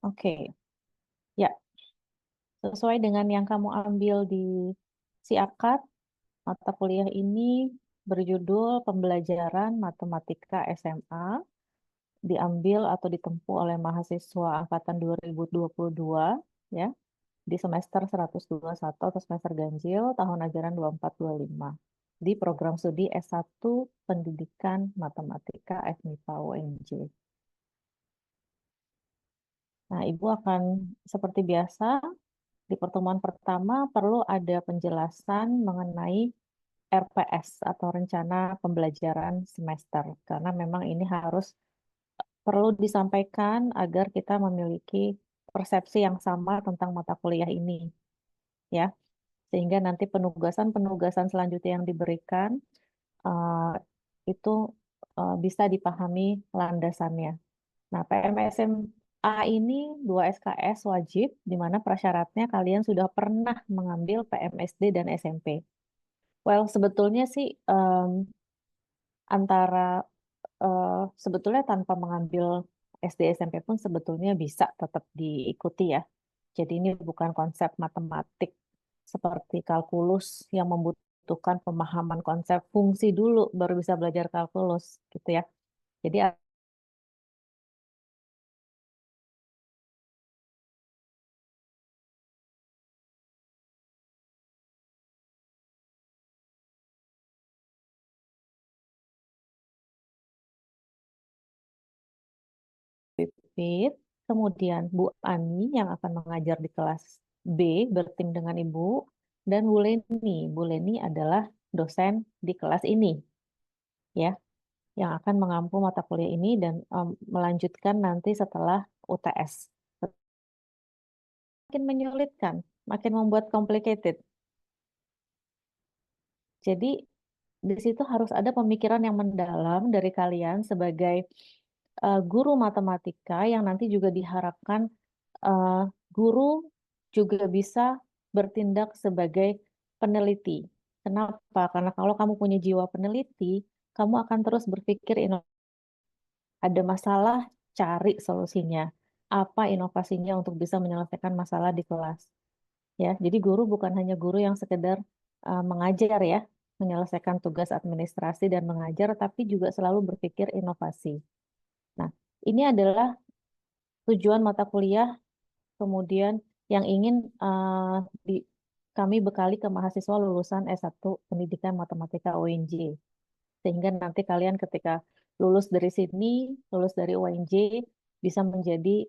Oke, ya, sesuai dengan yang kamu ambil di SIAKAD, mata kuliah ini berjudul Pembelajaran Matematika SMA, diambil atau ditempuh oleh mahasiswa angkatan 2022, ya, di semester 121 atau semester ganjil tahun ajaran 24-25 di program studi S1 Pendidikan Matematika FMIPA UNJ. Nah, Ibu akan seperti biasa di pertemuan pertama perlu ada penjelasan mengenai RPS atau rencana pembelajaran semester karena memang ini harus perlu disampaikan agar kita memiliki persepsi yang sama tentang mata kuliah ini, ya. Sehingga nanti penugasan-penugasan selanjutnya yang diberikan eh, itu bisa dipahami landasannya. Nah, PMSMA ini 2 SKS wajib, di mana prasyaratnya kalian sudah pernah mengambil PMSD dan SMP. Well, sebetulnya sih antara sebetulnya tanpa mengambil SD SMP pun sebetulnya bisa tetap diikuti ya. Jadi ini bukan konsep matematik seperti kalkulus yang membutuhkan pemahaman konsep fungsi dulu baru bisa belajar kalkulus gitu ya. Jadi Pipit, kemudian Bu Ani yang akan mengajar di kelas B bertim dengan Ibu, dan Bu Leni. Bu Leni adalah dosen di kelas ini, ya, yang akan mengampu mata kuliah ini dan melanjutkan nanti setelah UTS. Makin menyulitkan, makin membuat complicated. Jadi di situ harus ada pemikiran yang mendalam dari kalian sebagai guru matematika yang nanti juga diharapkan eh, guru juga bisa bertindak sebagai peneliti. Kenapa? Karena kalau kamu punya jiwa peneliti, kamu akan terus berpikir ada masalah, cari solusinya. Apa inovasinya untuk bisa menyelesaikan masalah di kelas. Ya, jadi guru bukan hanya guru yang sekedar mengajar ya, menyelesaikan tugas administrasi dan mengajar, tapi juga selalu berpikir inovasi. Nah, ini adalah tujuan mata kuliah kemudian yang ingin di, kami bekali ke mahasiswa lulusan S1 Pendidikan Matematika UNJ. Sehingga nanti kalian ketika lulus dari sini, lulus dari UNJ, bisa menjadi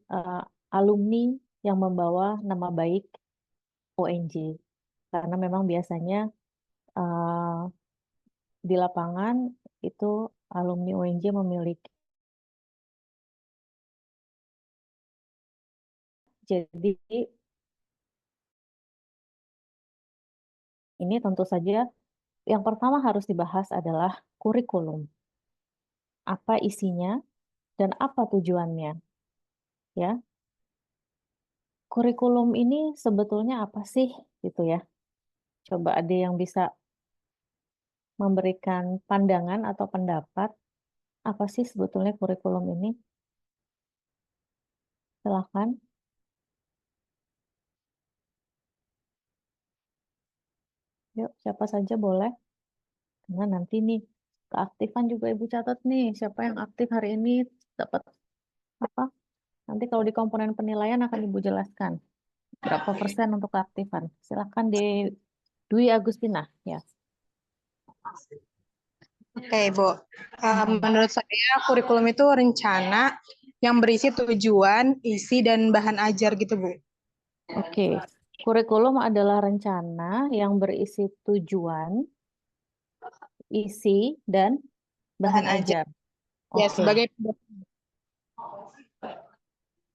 alumni yang membawa nama baik UNJ. Karena memang biasanya uh, di lapangan itu alumni UNJ memiliki. Jadi ini tentu saja yang pertama harus dibahas adalah kurikulum. Apa isinya dan apa tujuannya, ya. Kurikulum ini sebetulnya apa sih gitu ya. Coba ada yang bisa memberikan pandangan atau pendapat apa sih sebetulnya kurikulum ini? Silahkan. Yuk, siapa saja boleh. Karena nanti nih keaktifan juga Ibu catat nih. Siapa yang aktif hari ini dapat apa? Nanti kalau di komponen penilaian akan Ibu jelaskan berapa persen untuk keaktifan. Silahkan di Dwi Agustina, ya. Oke, Ibu. Menurut saya kurikulum itu rencana yang berisi tujuan, isi, dan bahan ajar gitu, Bu. Oke, kurikulum adalah rencana yang berisi tujuan, isi, dan bahan ajar. Ya, Oke, sebagai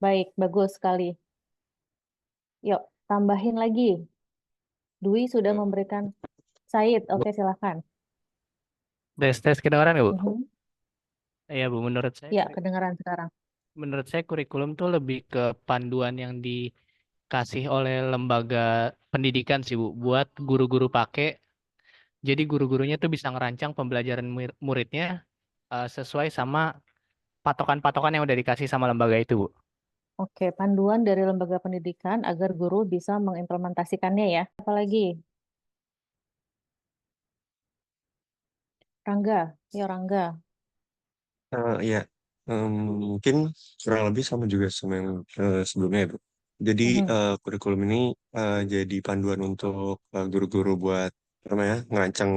baik, bagus sekali. Yuk, tambahin lagi. Dwi sudah memberikan Said. Oke, silakan. Tes kedengaran ya, Bu? Mhm. Iya, Bu. Ya, kedengaran sekarang. Menurut saya kurikulum tuh lebih ke panduan yang dikasih oleh lembaga pendidikan sih, Bu, buat guru-guru pakai. Jadi guru-gurunya tuh bisa ngerancang pembelajaran muridnya sesuai sama patokan-patokan yang udah dikasih sama lembaga itu, Bu. Oke, panduan dari lembaga pendidikan agar guru bisa mengimplementasikannya ya. Apalagi? Rangga, ya Rangga. Ya, mungkin kurang lebih sama juga sama yang sebelumnya ya, Bu. Jadi Mhm. kurikulum ini jadi panduan untuk guru-guru buat apa namanya ngerancang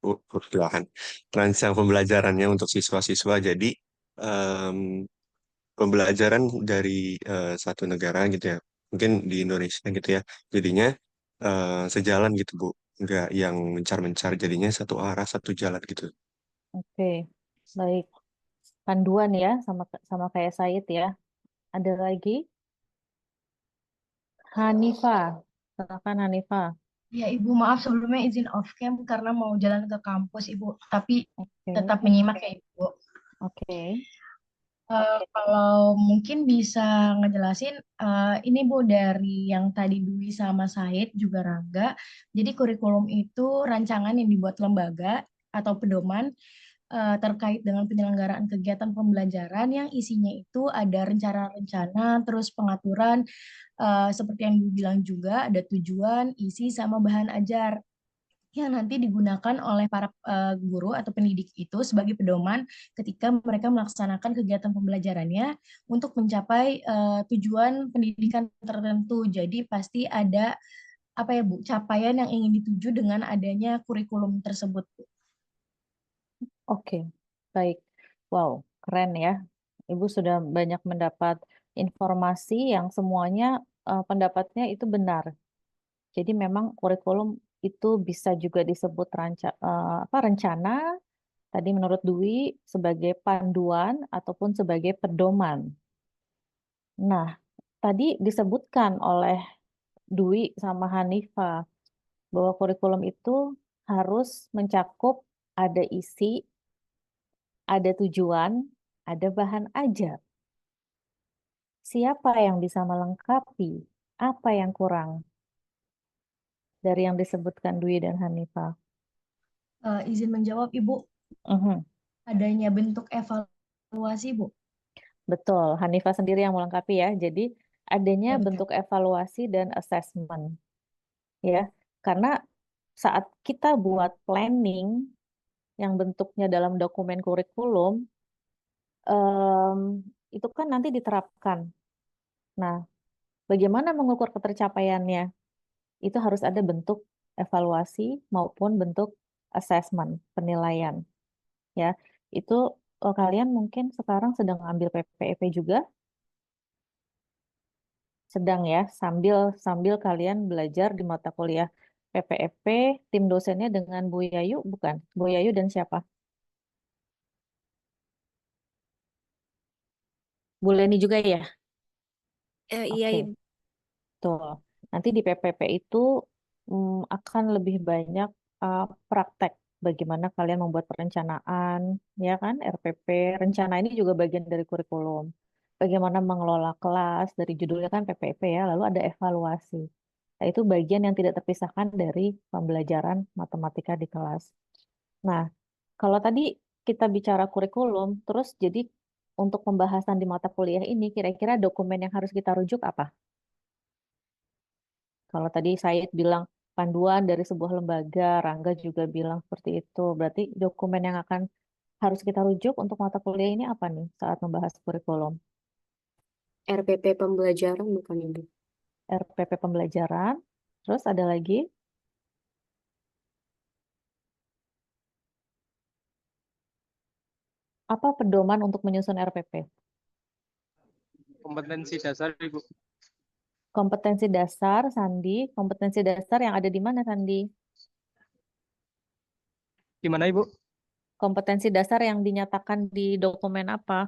perkuliahan, ngerancang pembelajarannya untuk siswa-siswa. Jadi em, pembelajaran dari satu negara gitu ya, mungkin di Indonesia gitu ya, jadinya sejalan gitu Bu, nggak yang mencar-mencar, jadinya satu arah satu jalan gitu. Oke, baik. Panduan ya, sama sama kayak Said ya. Ada lagi? Hanifa. Silakan Hanifa. Ya, Ibu, maaf sebelumnya izin off cam karena mau jalan ke kampus, Ibu. Tapi Oke, tetap menyimak ya, Ibu. oke. Kalau mungkin bisa ngejelasin, ini Bu dari yang tadi Dwi sama Said juga Rangga. Jadi kurikulum itu rancangan yang dibuat lembaga atau pedoman terkait dengan penyelenggaraan kegiatan pembelajaran yang isinya itu ada rencana-rencana, terus pengaturan, seperti yang dibilang juga ada tujuan, isi, sama bahan ajar yang nanti digunakan oleh para guru atau pendidik itu sebagai pedoman ketika mereka melaksanakan kegiatan pembelajarannya untuk mencapai tujuan pendidikan tertentu. Jadi pasti ada apa ya Bu, capaian yang ingin dituju dengan adanya kurikulum tersebut, Bu. Oke, baik. Wow, keren ya. Ibu sudah banyak mendapat informasi yang semuanya pendapatnya itu benar. Jadi memang kurikulum itu bisa juga disebut rencana, tadi menurut Dwi sebagai panduan ataupun sebagai pedoman. Nah, tadi disebutkan oleh Dwi sama Hanifa bahwa kurikulum itu harus mencakup ada isi, ada tujuan, ada bahan ajar. Siapa yang bisa melengkapi? Apa yang kurang dari yang disebutkan Dwi dan Hanifa? Izin menjawab, Ibu, Mhm. adanya bentuk evaluasi, Bu. Betul, Hanifa sendiri yang melengkapi ya. Jadi adanya Ya, betul. bentuk evaluasi dan assessment ya. Karena saat kita buat planning yang bentuknya dalam dokumen kurikulum, em, itu kan nanti diterapkan. Nah, bagaimana mengukur ketercapaiannya? Itu harus ada bentuk evaluasi maupun bentuk assessment, penilaian ya. Itu kalian mungkin sekarang sedang ambil PPEP juga, sedang ya, sambil sambil kalian belajar di mata kuliah PPEP, tim dosennya dengan Bu Yayu, bukan? Bu Yayu dan siapa? Bu Leni juga ya? Iya, Oke, Ibu. tuh. Nanti di PPP itu akan lebih banyak praktek bagaimana kalian membuat perencanaan, ya kan? RPP, rencana ini juga bagian dari kurikulum. Bagaimana mengelola kelas, dari judulnya kan PPP ya, lalu ada evaluasi. Nah, itu bagian yang tidak terpisahkan dari pembelajaran matematika di kelas. Nah, kalau tadi kita bicara kurikulum, terus jadi untuk pembahasan di mata kuliah ini, kira-kira dokumen yang harus kita rujuk apa? Kalau tadi Said bilang panduan dari sebuah lembaga, Rangga juga bilang seperti itu. Berarti dokumen yang akan harus kita rujuk untuk mata kuliah ini apa nih saat membahas kurikulum? RPP pembelajaran bukan, Ibu. RPP pembelajaran, terus ada lagi apa pedoman untuk menyusun RPP? Kompetensi dasar, Ibu. Kompetensi dasar, Sandi. Kompetensi dasar yang ada di mana, Sandi? Gimana, Ibu? Kompetensi dasar yang dinyatakan di dokumen apa?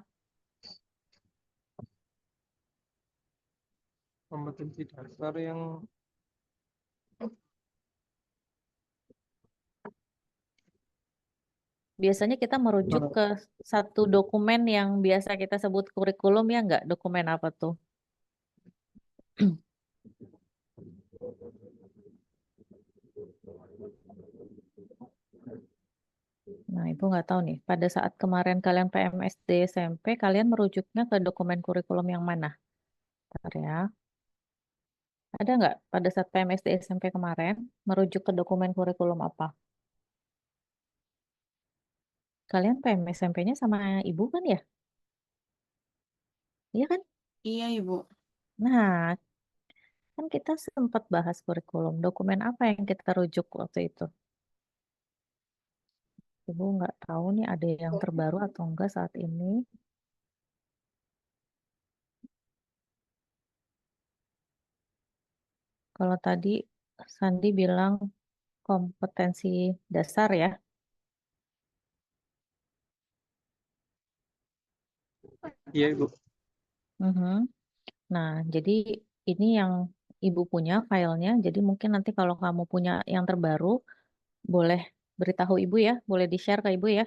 Kompetensi dasar yang Biasanya kita merujuk ke satu dokumen yang biasa kita sebut kurikulum ya nggak? Dokumen apa tuh? Nah, itu nggak tahu nih. Pada saat kemarin kalian PMSD SMP, kalian merujuknya ke dokumen kurikulum yang mana? Bentar ya. Ada nggak pada saat PMSD SMP kemarin merujuk ke dokumen kurikulum apa? Kalian PMS SMP-nya sama ibu kan ya? Iya kan? Iya, Ibu. Nah, kan kita sempat bahas kurikulum. Dokumen apa yang kita rujuk waktu itu? Ibu nggak tahu nih ada yang terbaru atau enggak saat ini. Kalau tadi Sandi bilang kompetensi dasar ya. Iya, Ibu. Mhm. Nah, jadi ini yang Ibu punya filenya. Jadi mungkin nanti kalau kamu punya yang terbaru, boleh beritahu Ibu ya, boleh di-share ke Ibu ya.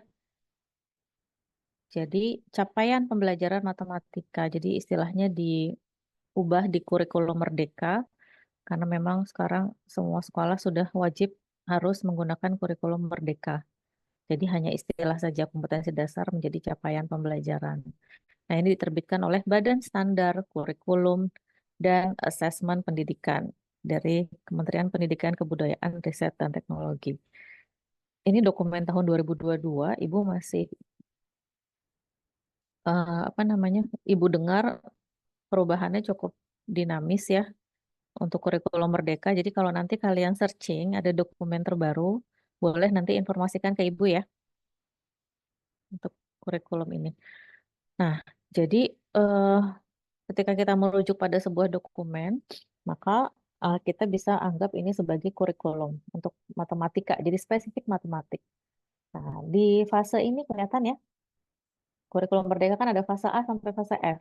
Jadi capaian pembelajaran matematika. Jadi istilahnya diubah di kurikulum merdeka, karena memang sekarang semua sekolah sudah wajib harus menggunakan kurikulum merdeka. Jadi hanya istilah saja kompetensi dasar menjadi capaian pembelajaran. Nah, ini diterbitkan oleh Badan Standar Kurikulum dan Asesmen Pendidikan dari Kementerian Pendidikan Kebudayaan, Riset, dan Teknologi. Ini dokumen tahun 2022, Ibu masih apa namanya? Ibu dengar perubahannya cukup dinamis ya untuk kurikulum merdeka. Jadi kalau nanti kalian searching ada dokumen terbaru, boleh nanti informasikan ke Ibu ya untuk kurikulum ini. Nah, jadi ketika kita merujuk pada sebuah dokumen, maka kita bisa anggap ini sebagai kurikulum untuk matematika, jadi spesifik matematik. Nah, di fase ini kelihatan ya, kurikulum merdeka kan ada fase A sampai fase F.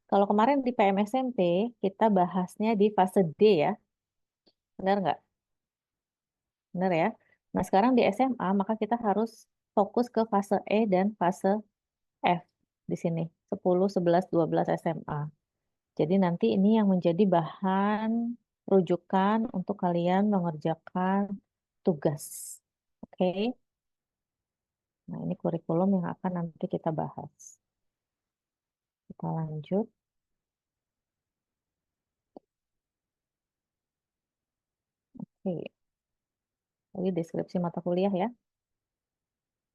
Kalau kemarin di PMSMP, kita bahasnya di fase D ya, benar nggak? Benar ya. Nah, sekarang di SMA, maka kita harus fokus ke fase E dan fase F di sini, 10, 11, 12 SMA. Jadi nanti ini yang menjadi bahan rujukan untuk kalian mengerjakan tugas. Oke. Nah, ini kurikulum yang akan nanti kita bahas. Kita lanjut. Oke. Ini deskripsi mata kuliah ya.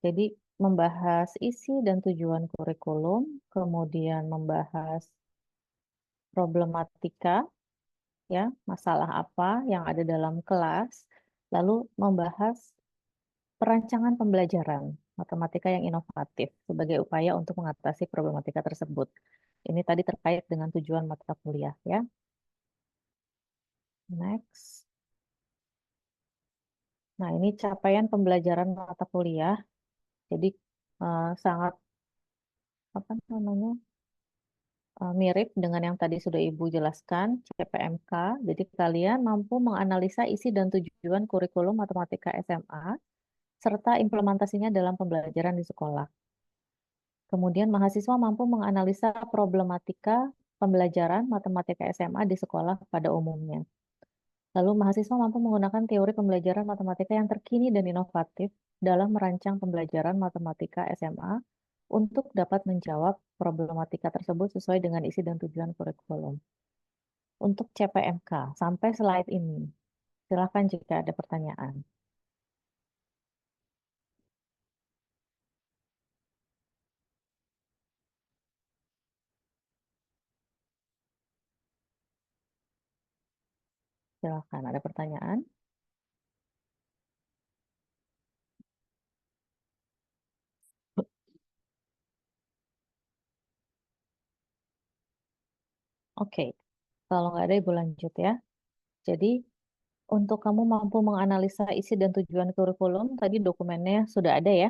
Jadi membahas isi dan tujuan kurikulum, kemudian membahas problematika, ya, masalah apa yang ada dalam kelas, lalu membahas perancangan pembelajaran matematika yang inovatif sebagai upaya untuk mengatasi problematika tersebut. Ini tadi terkait dengan tujuan mata kuliah ya. Next. Nah, ini capaian pembelajaran mata kuliah. Jadi sangat apa namanya? Mirip dengan yang tadi sudah Ibu jelaskan, CPMK. Jadi kalian mampu menganalisa isi dan tujuan kurikulum matematika SMA serta implementasinya dalam pembelajaran di sekolah. Kemudian mahasiswa mampu menganalisa problematika pembelajaran matematika SMA di sekolah pada umumnya. Lalu mahasiswa mampu menggunakan teori pembelajaran matematika yang terkini dan inovatif dalam merancang pembelajaran matematika SMA untuk dapat menjawab problematika tersebut sesuai dengan isi dan tujuan kurikulum. Untuk CPMK, sampai slide ini, silakan jika ada pertanyaan. Silakan, ada pertanyaan? Oke, kalau nggak ada, Ibu lanjut ya. Jadi, untuk kamu mampu menganalisa isi dan tujuan kurikulum, tadi dokumennya sudah ada ya.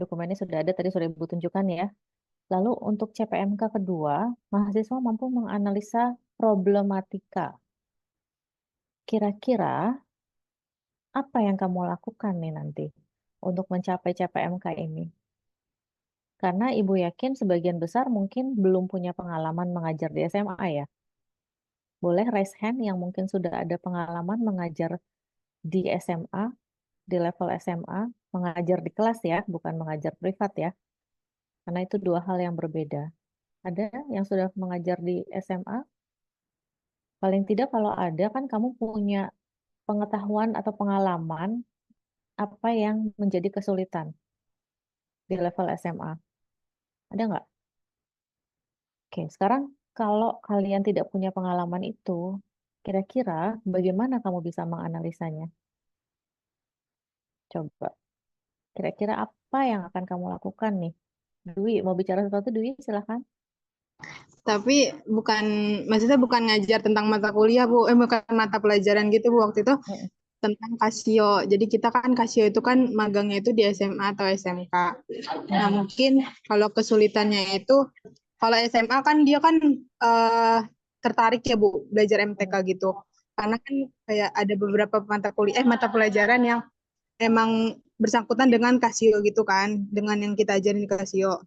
Dokumennya sudah ada, tadi sudah Ibu tunjukkan ya. Lalu untuk CPMK kedua, mahasiswa mampu menganalisa problematika. Kira-kira apa yang kamu lakukan nih nanti untuk mencapai CPMK ini? Karena Ibu yakin sebagian besar mungkin belum punya pengalaman mengajar di SMA ya. Boleh raise hand yang mungkin sudah ada pengalaman mengajar di SMA, di level SMA, mengajar di kelas ya, bukan mengajar privat ya. Karena itu dua hal yang berbeda. Ada yang sudah mengajar di SMA? Paling tidak kalau ada kan kamu punya pengetahuan atau pengalaman apa yang menjadi kesulitan di level SMA. Ada nggak? Oke, sekarang kalau kalian tidak punya pengalaman itu, kira-kira bagaimana kamu bisa menganalisanya? Coba, kira-kira apa yang akan kamu lakukan nih? Dwi, mau bicara sesuatu, Dwi? Silahkan. Tapi maksudnya bukan ngajar tentang mata kuliah, Bu. Bukan mata pelajaran gitu, Bu, waktu itu Mm, tentang Casio. Jadi kita kan Casio itu kan magangnya itu di SMA atau SMK. Nah, mhm, mungkin kalau kesulitannya itu, kalau SMA kan dia kan tertarik ya, Bu, belajar MTK mhm, gitu. Karena kan kayak ada beberapa mata pelajaran yang emang bersangkutan dengan Casio gitu kan, dengan yang kita ajarin di Casio.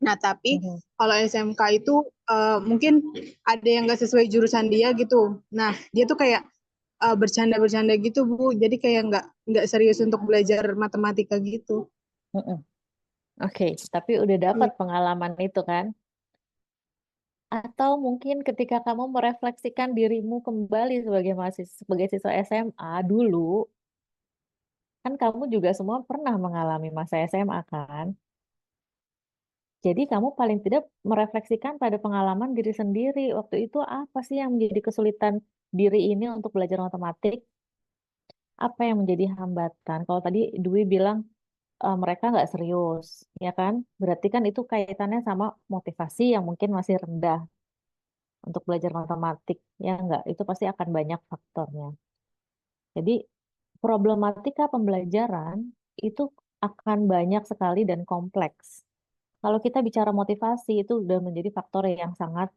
Nah, tapi mhm. kalau SMK itu mungkin ada yang nggak sesuai jurusan dia gitu. Nah, dia tuh kayak bercanda-bercanda gitu, Bu. Jadi kayak nggak serius untuk belajar matematika gitu. Mhm. Oke, tapi udah dapat pengalaman itu kan? Atau mungkin ketika kamu merefleksikan dirimu kembali sebagai mahasiswa, sebagai siswa SMA dulu, kan kamu juga semua pernah mengalami masa SMA kan? Jadi kamu paling tidak merefleksikan pada pengalaman diri sendiri. Waktu itu apa sih yang menjadi kesulitan diri ini untuk belajar matematik? Apa yang menjadi hambatan? Kalau tadi Dwi bilang mereka nggak serius, ya kan? Berarti kan itu kaitannya sama motivasi yang mungkin masih rendah untuk belajar matematik, ya nggak? Itu pasti akan banyak faktornya. Jadi problematika pembelajaran itu akan banyak sekali dan kompleks. Kalau kita bicara motivasi itu sudah menjadi faktor yang sangat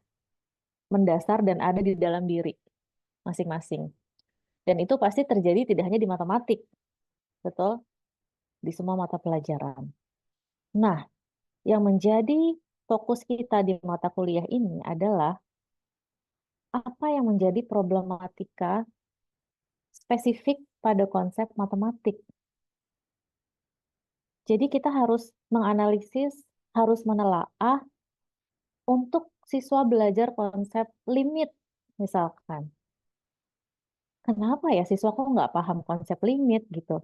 mendasar dan ada di dalam diri masing-masing. Dan itu pasti terjadi tidak hanya di matematik, betul? Di semua mata pelajaran. Nah, yang menjadi fokus kita di mata kuliah ini adalah apa yang menjadi problematika spesifik pada konsep matematik. Jadi kita harus menganalisis, harus menelaah untuk siswa belajar konsep limit, misalkan. Kenapa ya siswa kok nggak paham konsep limit gitu?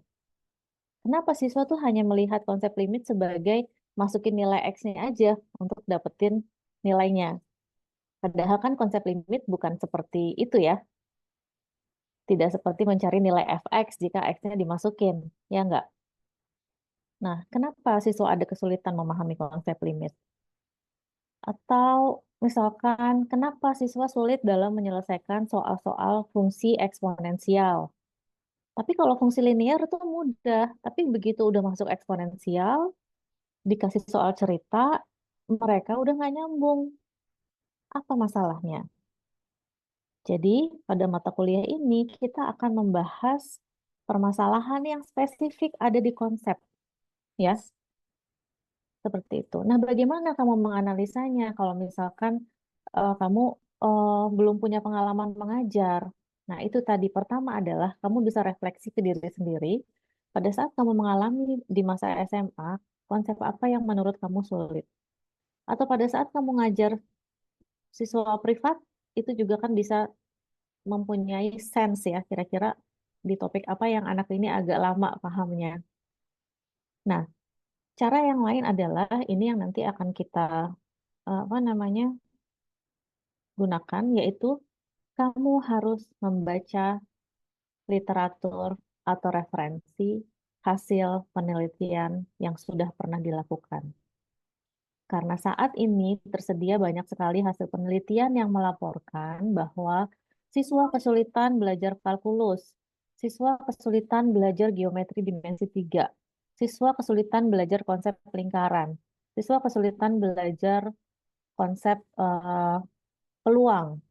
Kenapa siswa tuh hanya melihat konsep limit sebagai masukin nilai X-nya aja untuk dapetin nilainya? Padahal kan konsep limit bukan seperti itu ya. Tidak seperti mencari nilai fx jika X-nya dimasukin. Ya nggak? Nah, kenapa siswa ada kesulitan memahami konsep limit? Atau misalkan, kenapa siswa sulit dalam menyelesaikan soal-soal fungsi eksponensial? Tapi kalau fungsi linear itu mudah, tapi begitu udah masuk eksponensial, dikasih soal cerita, mereka udah nggak nyambung. Apa masalahnya? Jadi, pada mata kuliah ini kita akan membahas permasalahan yang spesifik ada di konsep, ya, seperti itu. Nah, bagaimana kamu menganalisanya kalau misalkan kamu belum punya pengalaman mengajar? Nah, itu tadi pertama adalah kamu bisa refleksi ke diri sendiri. Pada saat kamu mengalami di masa SMA, konsep apa yang menurut kamu sulit? Atau pada saat kamu ngajar siswa privat, itu juga kan bisa mempunyai sense ya, kira-kira di topik apa yang anak ini agak lama pahamnya. Nah, cara yang lain adalah ini yang nanti akan kita apa namanya gunakan, yaitu kamu harus membaca literatur atau referensi hasil penelitian yang sudah pernah dilakukan. Karena saat ini tersedia banyak sekali hasil penelitian yang melaporkan bahwa siswa kesulitan belajar kalkulus, siswa kesulitan belajar geometri dimensi 3, siswa kesulitan belajar konsep lingkaran, siswa kesulitan belajar konsep peluang.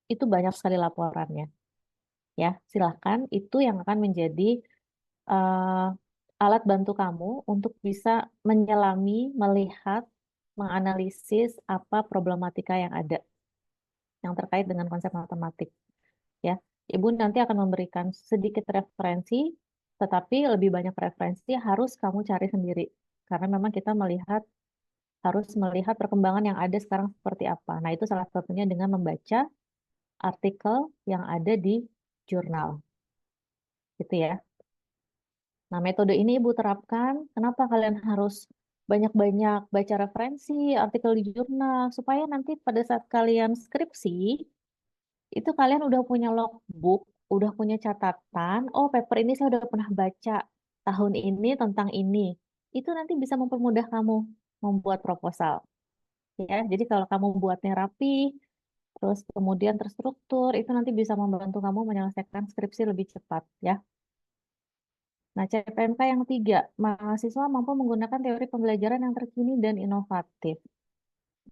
Itu banyak sekali laporannya. Ya, silakan itu yang akan menjadi alat bantu kamu untuk bisa menyelami, melihat, menganalisis apa problematika yang ada yang terkait dengan konsep matematik. Ya, Ibu nanti akan memberikan sedikit referensi, tetapi lebih banyak referensi harus kamu cari sendiri karena memang kita melihat harus melihat perkembangan yang ada sekarang seperti apa. Nah, itu salah satunya dengan membaca artikel yang ada di jurnal. Gitu ya. Nah, metode ini Ibu terapkan. Kenapa kalian harus banyak-banyak baca referensi, artikel di jurnal, supaya nanti pada saat kalian skripsi, itu kalian udah punya logbook, udah punya catatan, oh paper ini saya udah pernah baca tahun ini tentang ini. Itu nanti bisa mempermudah kamu membuat proposal. Ya, jadi kalau kamu buatnya rapi, terus kemudian terstruktur, itu nanti bisa membantu kamu menyelesaikan skripsi lebih cepat, ya. Nah, CPMK yang 3, mahasiswa mampu menggunakan teori pembelajaran yang terkini dan inovatif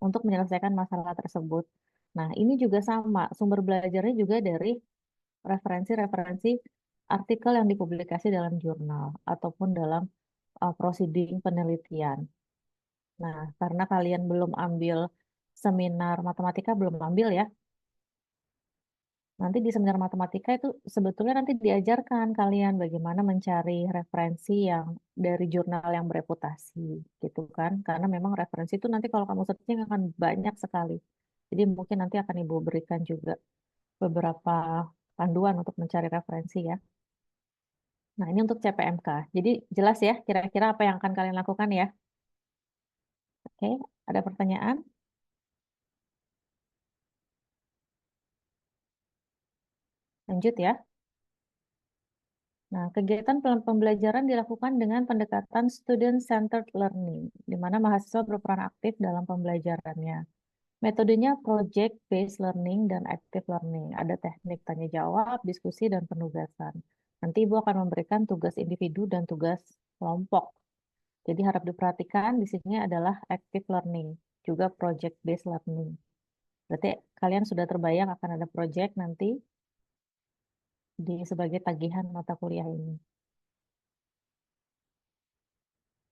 untuk menyelesaikan masalah tersebut. Nah, ini juga sama, sumber belajarnya juga dari referensi-referensi artikel yang dipublikasi dalam jurnal ataupun dalam proceeding penelitian. Nah, karena kalian belum ambil seminar matematika, belum ambil ya, nanti di seminar matematika itu sebetulnya nanti diajarkan kalian bagaimana mencari referensi yang dari jurnal yang bereputasi, gitu kan? Karena memang referensi itu nanti kalau kamu searching akan banyak sekali. Jadi mungkin nanti akan Ibu berikan juga beberapa panduan untuk mencari referensi ya. Nah, ini untuk CPMK. Jadi jelas ya kira-kira apa yang akan kalian lakukan ya. Oke, ada pertanyaan? Lanjut ya. Nah, kegiatan pembelajaran dilakukan dengan pendekatan student-centered learning, di mana mahasiswa berperan aktif dalam pembelajarannya. Metodenya project-based learning dan active learning. Ada teknik tanya jawab, diskusi, dan penugasan. Nanti Ibu akan memberikan tugas individu dan tugas kelompok. Jadi harap diperhatikan di sini adalah active learning, juga project-based learning. Berarti kalian sudah terbayang akan ada project nanti sebagai tagihan mata kuliah ini.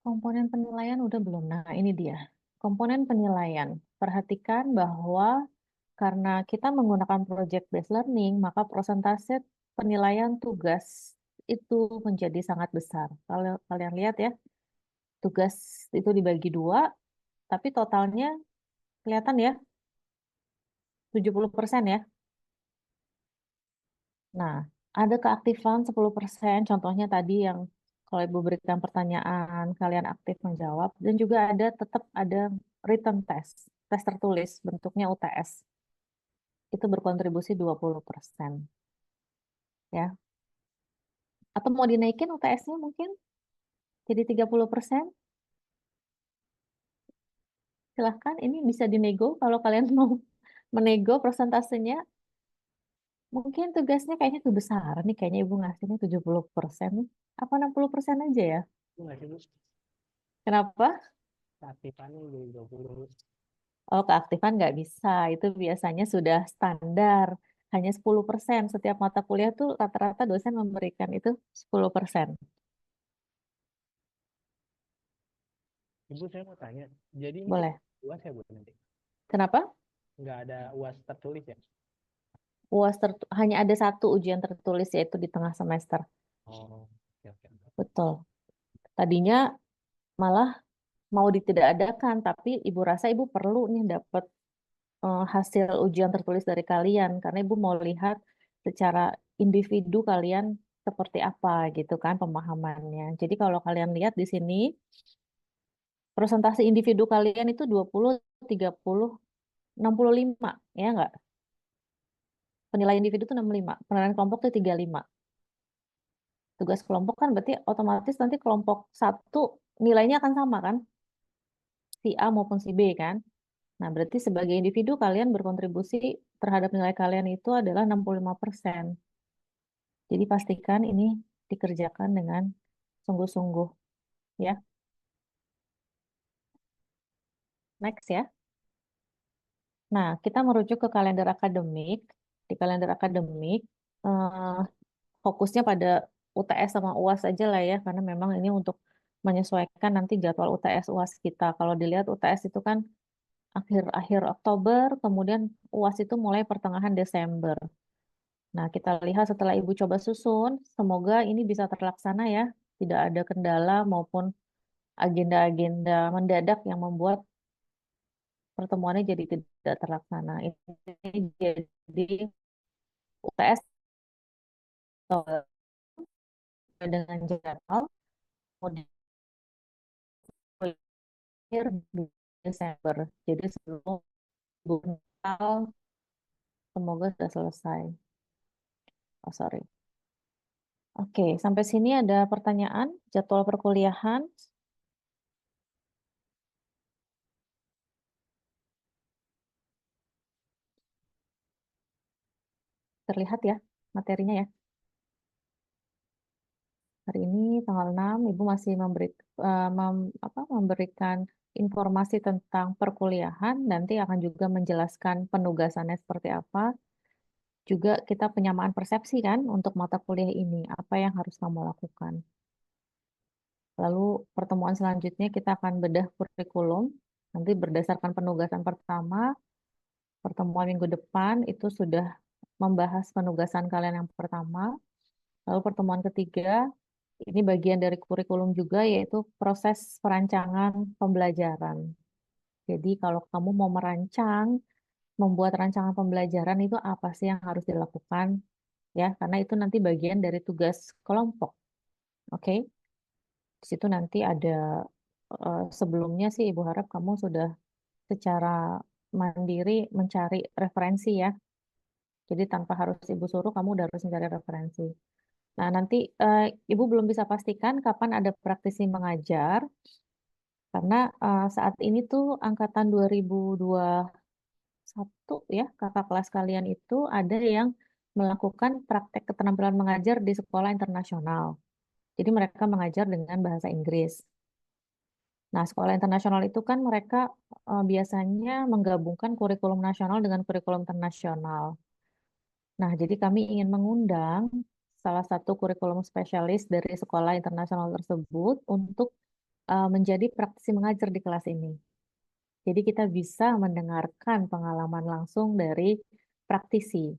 Komponen penilaian udah belum? Nah, ini dia. Komponen penilaian. Perhatikan bahwa karena kita menggunakan project-based learning, maka persentase penilaian tugas itu menjadi sangat besar. Kalau kalian lihat ya, tugas itu dibagi 2, tapi totalnya kelihatan ya, 70% ya. Nah, ada keaktifan 10%, contohnya tadi yang kalau Ibu berikan pertanyaan, kalian aktif menjawab, dan juga tetap ada written test, tes tertulis, bentuknya UTS. Itu berkontribusi 20%. Ya. Atau mau dinaikin UTS-nya mungkin jadi 30%? Silahkan, ini bisa dinego kalau kalian mau menego persentasenya. Mungkin tugasnya kayaknya kebesaran nih, kayaknya Ibu ngasihnya 70%. Apa 60% aja ya? Kenapa? Keaktifannya jadi 20. Oh, keaktifan nggak bisa. Itu biasanya sudah standar. Hanya 10%. Setiap mata kuliah tuh rata-rata dosen memberikan itu 10%. Ibu, saya mau tanya. Jadi ini Boleh. UAS ya, Bu, nanti? Kenapa? Nggak ada UAS tertulis ya? UAS hanya ada 1 ujian tertulis, yaitu di tengah semester. Oh, oke, oke. Betul. Tadinya malah mau ditidakadakan, tapi Ibu rasa Ibu perlu nih dapat hasil ujian tertulis dari kalian, karena Ibu mau lihat secara individu kalian seperti apa gitu kan pemahamannya. Jadi kalau kalian lihat di sini, presentasi individu kalian itu 20, 30, 65, ya enggak? Penilaian individu itu 65, penilaian kelompok itu 35. Tugas kelompok kan berarti otomatis nanti kelompok 1 nilainya akan sama kan? Si A maupun si B kan? Nah, berarti sebagai individu kalian berkontribusi terhadap nilai kalian itu adalah 65%. Jadi pastikan ini dikerjakan dengan sungguh-sungguh, ya. Next ya. Nah, kita merujuk ke kalender akademik. Di kalender akademik, fokusnya pada UTS sama UAS aja lah ya, karena memang ini untuk menyesuaikan nanti jadwal UTS UAS kita. Kalau dilihat UTS itu kan akhir-akhir Oktober, kemudian UAS itu mulai pertengahan Desember. Nah, kita lihat setelah Ibu coba susun, semoga ini bisa terlaksana ya, tidak ada kendala maupun agenda-agenda mendadak yang membuat pertemuannya jadi tidak terlaksana. Ini jadi UTS dengan jadwal kemudian akhir Desember. Jadi sebelum libur Natal semoga sudah selesai. Oh, sorry. Oke, sampai sini ada pertanyaan jadwal perkuliahan. Terlihat ya materinya ya. Hari ini tanggal 6, Ibu masih memberikan informasi tentang perkuliahan, nanti akan juga menjelaskan penugasannya seperti apa. Juga kita penyamaan persepsi kan untuk mata kuliah ini, apa yang harus kamu lakukan. Lalu pertemuan selanjutnya kita akan bedah kurikulum, nanti berdasarkan penugasan pertama, pertemuan minggu depan itu sudah membahas penugasan kalian yang pertama. Lalu pertemuan ketiga, ini bagian dari kurikulum juga, yaitu proses perancangan pembelajaran. Jadi kalau kamu mau membuat rancangan pembelajaran itu apa sih yang harus dilakukan? Ya, karena itu nanti bagian dari tugas kelompok. Oke? Di situ nanti ada, sebelumnya sih Ibu harap kamu sudah secara mandiri mencari referensi ya. Jadi tanpa harus Ibu suruh, kamu udah harus mencari referensi. Nah, nanti Ibu belum bisa pastikan kapan ada praktisi mengajar, karena saat ini tuh angkatan 2021 ya, kakak kelas kalian itu ada yang melakukan praktek keterampilan mengajar di sekolah internasional. Jadi mereka mengajar dengan bahasa Inggris. Nah, sekolah internasional itu kan mereka biasanya menggabungkan kurikulum nasional dengan kurikulum internasional. Nah, jadi kami ingin mengundang salah satu kurikulum spesialis dari sekolah internasional tersebut untuk menjadi praktisi mengajar di kelas ini. Jadi kita bisa mendengarkan pengalaman langsung dari praktisi.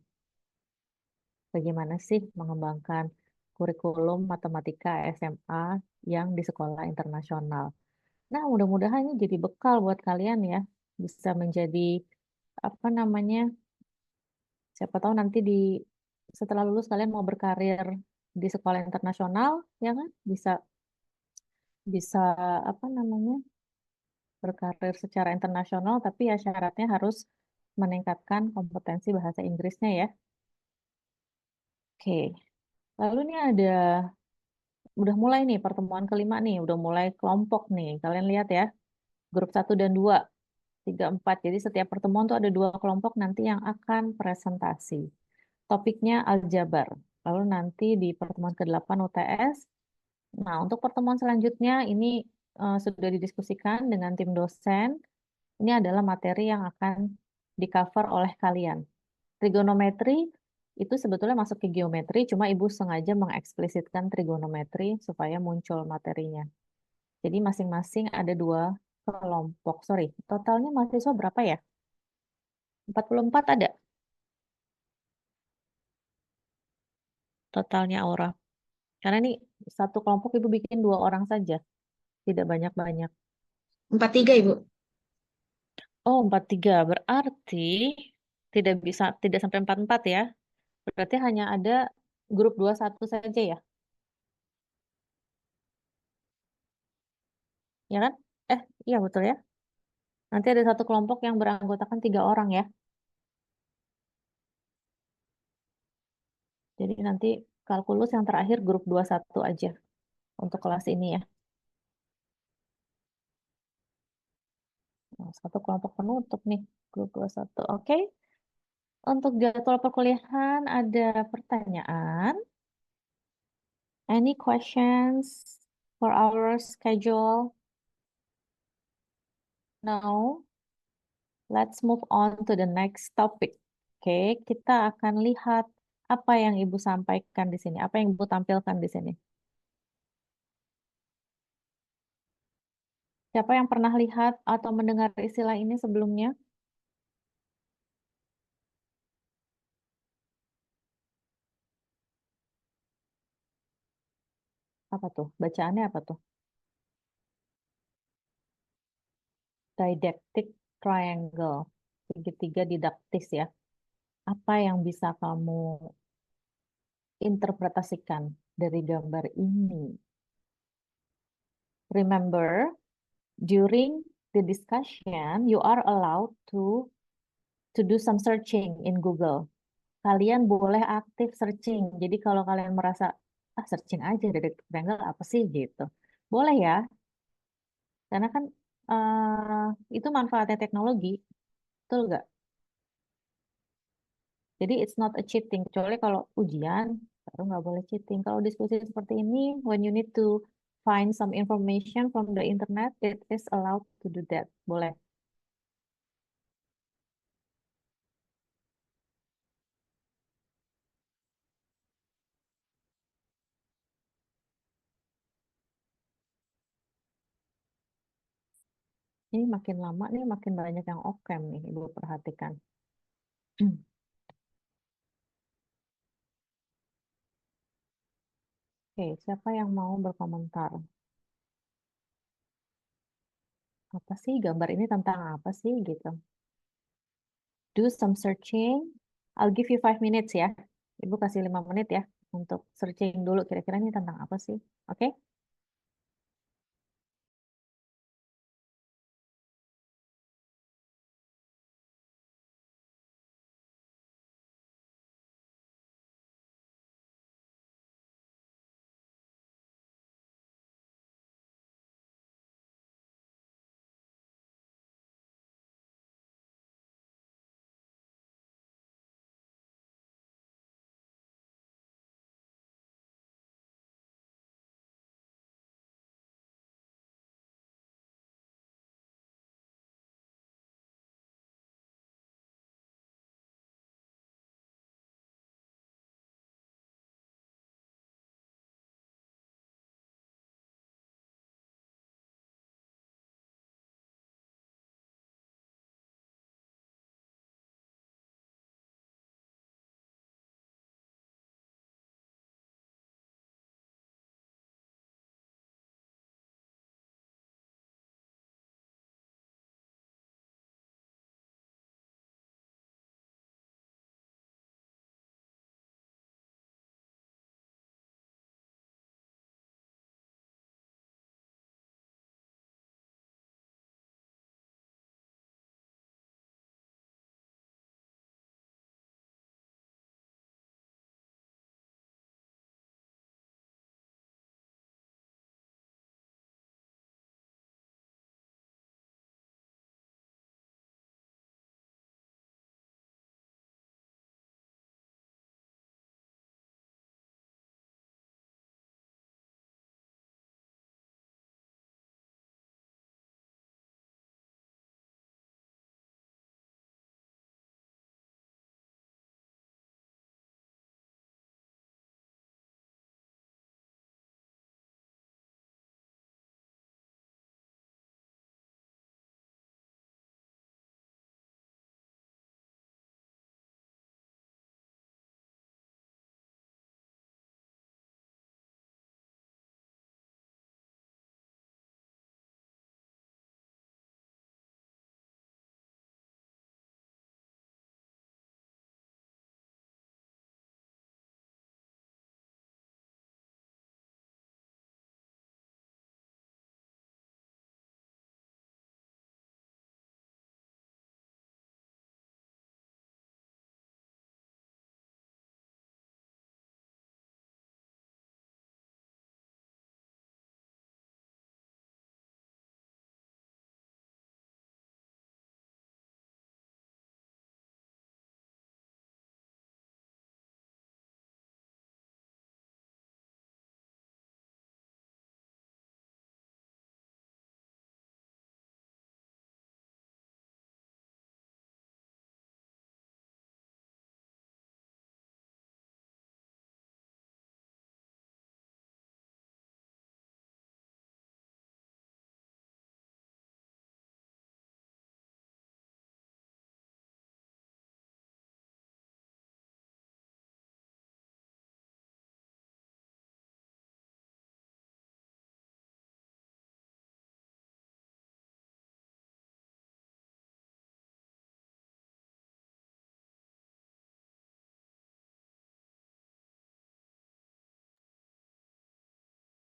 Bagaimana sih mengembangkan kurikulum matematika SMA yang di sekolah internasional. Nah, mudah-mudahan ini jadi bekal buat kalian ya. Bisa menjadi, apa namanya, siapa tahu nanti setelah lulus kalian mau berkarir di sekolah internasional, ya kan? Bisa bisa apa namanya, berkarir secara internasional, tapi ya syaratnya harus meningkatkan kompetensi bahasa Inggrisnya ya. Oke, lalu ini udah mulai nih pertemuan kelima nih, udah mulai kelompok nih. Kalian lihat ya, grup 1 dan 2, 3, 4. Jadi setiap pertemuan tuh ada 2 kelompok nanti yang akan presentasi. Topiknya aljabar. Lalu nanti di pertemuan ke-8 UTS. Nah, untuk pertemuan selanjutnya ini sudah didiskusikan dengan tim dosen. Ini adalah materi yang akan di-cover oleh kalian. Trigonometri itu sebetulnya masuk ke geometri, cuma Ibu sengaja mengeksplisitkan trigonometri supaya muncul materinya. Jadi masing-masing ada 2 kelompok. Sorry, totalnya mahasiswa berapa ya? 44 ada totalnya Aura. Karena ini satu kelompok Ibu bikin 2 orang saja, tidak banyak-banyak. 43, Ibu. Oh, 43. Berarti tidak sampai 44 ya. Berarti hanya ada grup 21 saja ya. Ya kan? Iya betul ya. Nanti ada satu kelompok yang beranggotakan 3 orang ya. Jadi nanti kalkulus yang terakhir grup 21 aja untuk kelas ini ya. Nah, satu kelompok penutup nih, grup 21. Oke. Untuk jadwal perkuliahan ada pertanyaan? Any questions for our schedule? No. Let's move on to the next topic. Oke, kita akan lihat apa yang Ibu sampaikan di sini, apa yang Ibu tampilkan di sini. Siapa yang pernah lihat atau mendengar istilah ini sebelumnya? Apa tuh? Bacaannya apa tuh? Didactic triangle, segitiga didaktis ya. Apa yang bisa kamu interpretasikan dari gambar ini? Remember, during the discussion, you are allowed to do some searching in Google. Kalian boleh aktif searching. Jadi kalau kalian merasa, searching aja dari triangle apa sih gitu. Boleh ya, karena kan itu manfaatnya teknologi. Betul nggak? Jadi it's not a cheating. Kecuali kalau ujian, baru nggak boleh cheating. Kalau diskusi seperti ini, when you need to find some information from the internet, it is allowed to do that. Boleh. Ini makin lama nih, makin banyak yang off-cam nih, Ibu perhatikan. Oke, siapa yang mau berkomentar? Apa sih gambar ini tentang apa sih gitu? Do some searching. I'll give you 5 minutes ya. Ibu kasih 5 menit ya untuk searching dulu kira-kira ini tentang apa sih? Oke?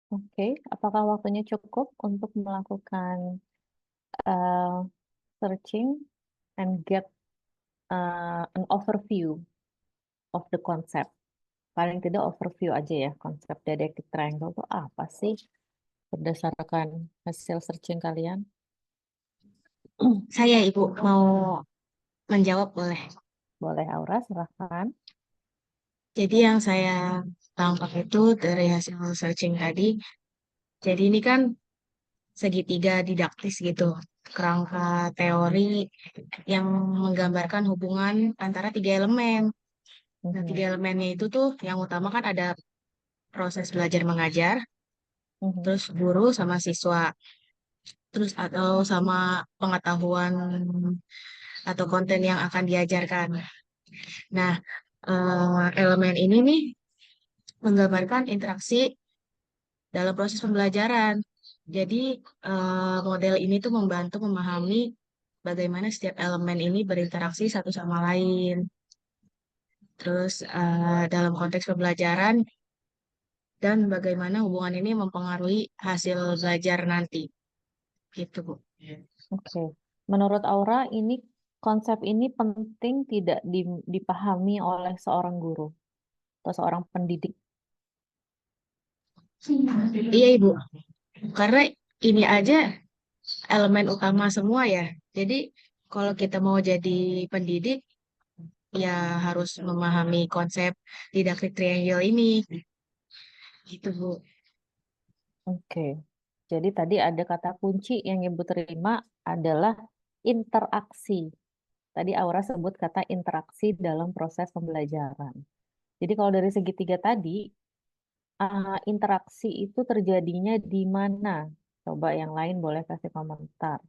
Oke, apakah waktunya cukup untuk melakukan uh, searching and get an overview of the concept? Paling tidak overview aja ya, konsep dialectic triangle itu apa sih berdasarkan hasil searching kalian? Saya Ibu mau menjawab boleh. Boleh Aura, silahkan. Jadi yang saya tangkap itu dari hasil searching tadi, jadi ini kan segitiga didaktis gitu, kerangka teori yang menggambarkan hubungan antara tiga elemen. Nah, tiga elemennya itu tuh yang utama kan ada proses belajar mengajar, terus guru sama siswa, terus atau sama pengetahuan atau konten yang akan diajarkan. Nah, elemen ini nih menggambarkan interaksi dalam proses pembelajaran. Jadi, model ini tuh membantu memahami bagaimana setiap elemen ini berinteraksi satu sama lain. Terus, dalam konteks pembelajaran dan bagaimana hubungan ini mempengaruhi hasil belajar nanti. Gitu, Bu. Oke. Menurut Aura, ini konsep ini penting tidak dipahami oleh seorang guru atau seorang pendidik. Iya, Ibu. Karena ini aja elemen utama semua ya. Jadi kalau kita mau jadi pendidik, ya harus memahami konsep didaktik triangle ini. Gitu, Bu. Oke. Jadi tadi ada kata kunci yang Ibu terima adalah interaksi. Tadi Aura sebut kata interaksi dalam proses pembelajaran. Jadi kalau dari segitiga tadi, interaksi itu terjadinya di mana? Coba yang lain boleh kasih komentar.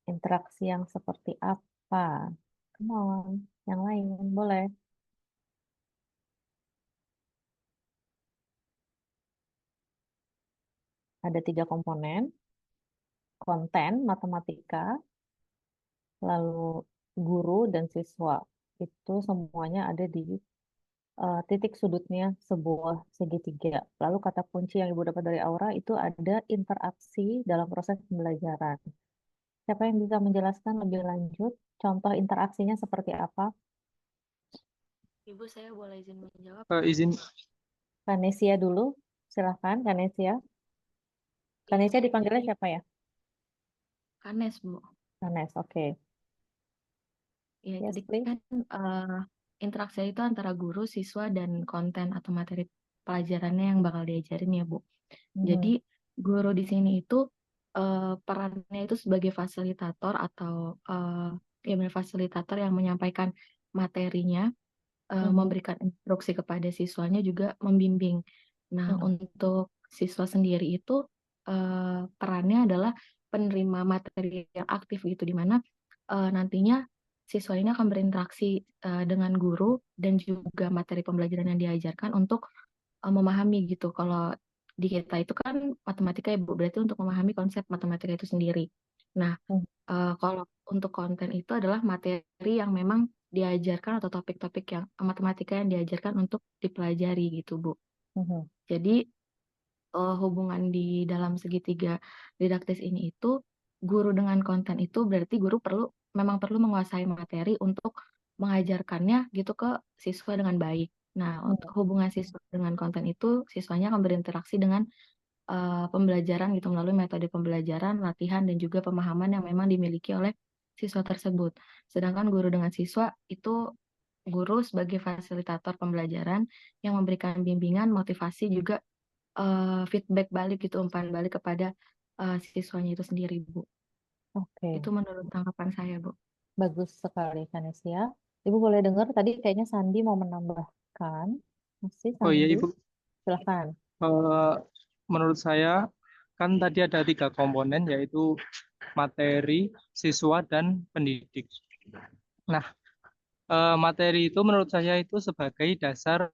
Interaksi yang seperti apa? Come on, yang lain boleh. Ada 3 komponen, konten, matematika, lalu guru dan siswa. Itu semuanya ada di titik sudutnya sebuah segitiga. Lalu kata kunci yang Ibu dapat dari Aura itu ada interaksi dalam proses pembelajaran. Siapa yang bisa menjelaskan lebih lanjut? Contoh interaksinya seperti apa? Ibu, saya boleh izin menjawab? Izin. Kanesia dulu, silahkan Kanesia. Kanesia dipanggilnya siapa ya? Kanes, Bu. Kanes, oke. Ya, Yes, jadi please. kan interaksi itu antara guru, siswa, dan konten atau materi pelajarannya yang bakal diajarin ya, Bu. Jadi guru di sini itu perannya itu sebagai fasilitator atau ya benar, fasilitator yang menyampaikan materinya, memberikan instruksi kepada siswanya, juga membimbing. Nah, untuk siswa sendiri itu perannya adalah penerima materi yang aktif gitu, di mana nantinya siswa ini akan berinteraksi dengan guru dan juga materi pembelajaran yang diajarkan untuk memahami gitu. Kalau di kita itu kan matematika ya Bu, berarti untuk memahami konsep matematika itu sendiri. Nah, kalau untuk konten itu adalah materi yang memang diajarkan atau topik-topik yang matematika yang diajarkan untuk dipelajari gitu Bu. Jadi hubungan di dalam segitiga didaktis ini itu, guru dengan konten itu berarti guru memang perlu menguasai materi untuk mengajarkannya gitu ke siswa dengan baik. Nah, untuk hubungan siswa dengan konten itu, siswanya akan berinteraksi dengan pembelajaran gitu melalui metode pembelajaran, latihan, dan juga pemahaman yang memang dimiliki oleh siswa tersebut. Sedangkan guru dengan siswa itu, guru sebagai fasilitator pembelajaran yang memberikan bimbingan, motivasi, juga feedback balik gitu, umpan balik kepada siswanya itu sendiri, Bu. Oke. Itu menurut tanggapan saya, Bu. Bagus sekali, Kanesia. Ibu boleh dengar tadi kayaknya Sandi mau menambahkan. Masih Oh iya, Sandi? Ibu. Silahkan. Menurut saya, kan tadi ada 3 komponen, yaitu materi, siswa, dan pendidik. Nah, materi itu menurut saya itu sebagai dasar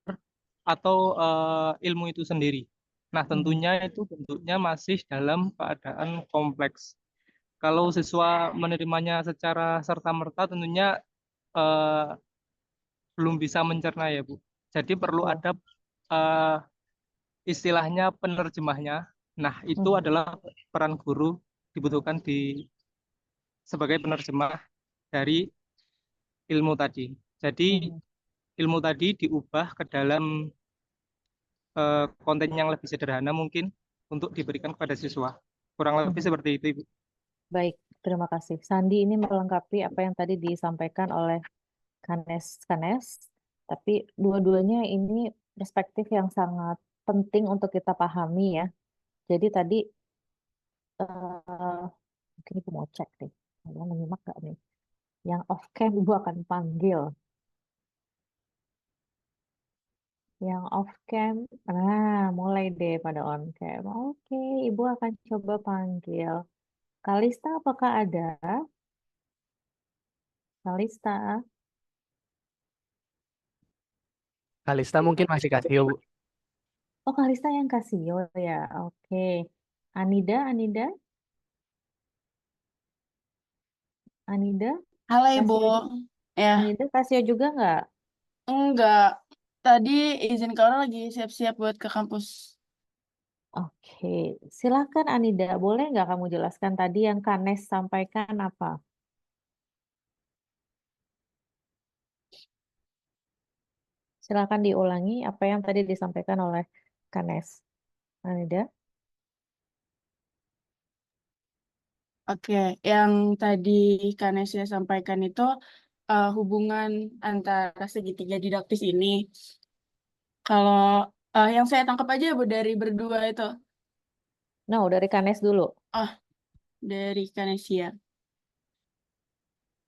atau ilmu itu sendiri. Nah, tentunya itu bentuknya masih dalam keadaan kompleks. Kalau siswa menerimanya secara serta-merta, tentunya belum bisa mencerna ya, Bu. Jadi perlu ada eh, istilahnya penerjemahnya. Nah, itu Mhm. adalah peran guru dibutuhkan sebagai penerjemah dari ilmu tadi. Jadi Mhm. ilmu tadi diubah ke dalam konten yang lebih sederhana mungkin untuk diberikan kepada siswa. Kurang lebih Mhm. seperti itu, Ibu. Baik, terima kasih. Sandi ini melengkapi apa yang tadi disampaikan oleh Kanes, tapi dua-duanya ini perspektif yang sangat penting untuk kita pahami ya. Jadi tadi eh mungkin Ibu mau cek deh, kalian menyimak gak nih? Yang off cam Ibu akan panggil, yang off cam, nah mulai deh pada on cam. Oke, Ibu akan coba panggil. Kalista apakah ada? Kalista? Kalista mungkin masih kasih, Bu. Oh, Kalista yang Casio ya. Oke. Anida, Anida, Halo Ibu, Casio, ya Anida Casio juga nggak? enggak. Tadi izin ke orang lagi siap-siap buat ke kampus. Oke, silakan Anida. Boleh nggak kamu jelaskan tadi yang Kanes sampaikan apa? Silakan diulangi apa yang tadi disampaikan oleh Kanes. Anida? Oke, yang tadi Kanesia sampaikan itu hubungan antara segitiga didaktis ini. Kalau yang saya tangkap aja Bu dari berdua itu, No, dari Kanes dulu. dari Kanesia.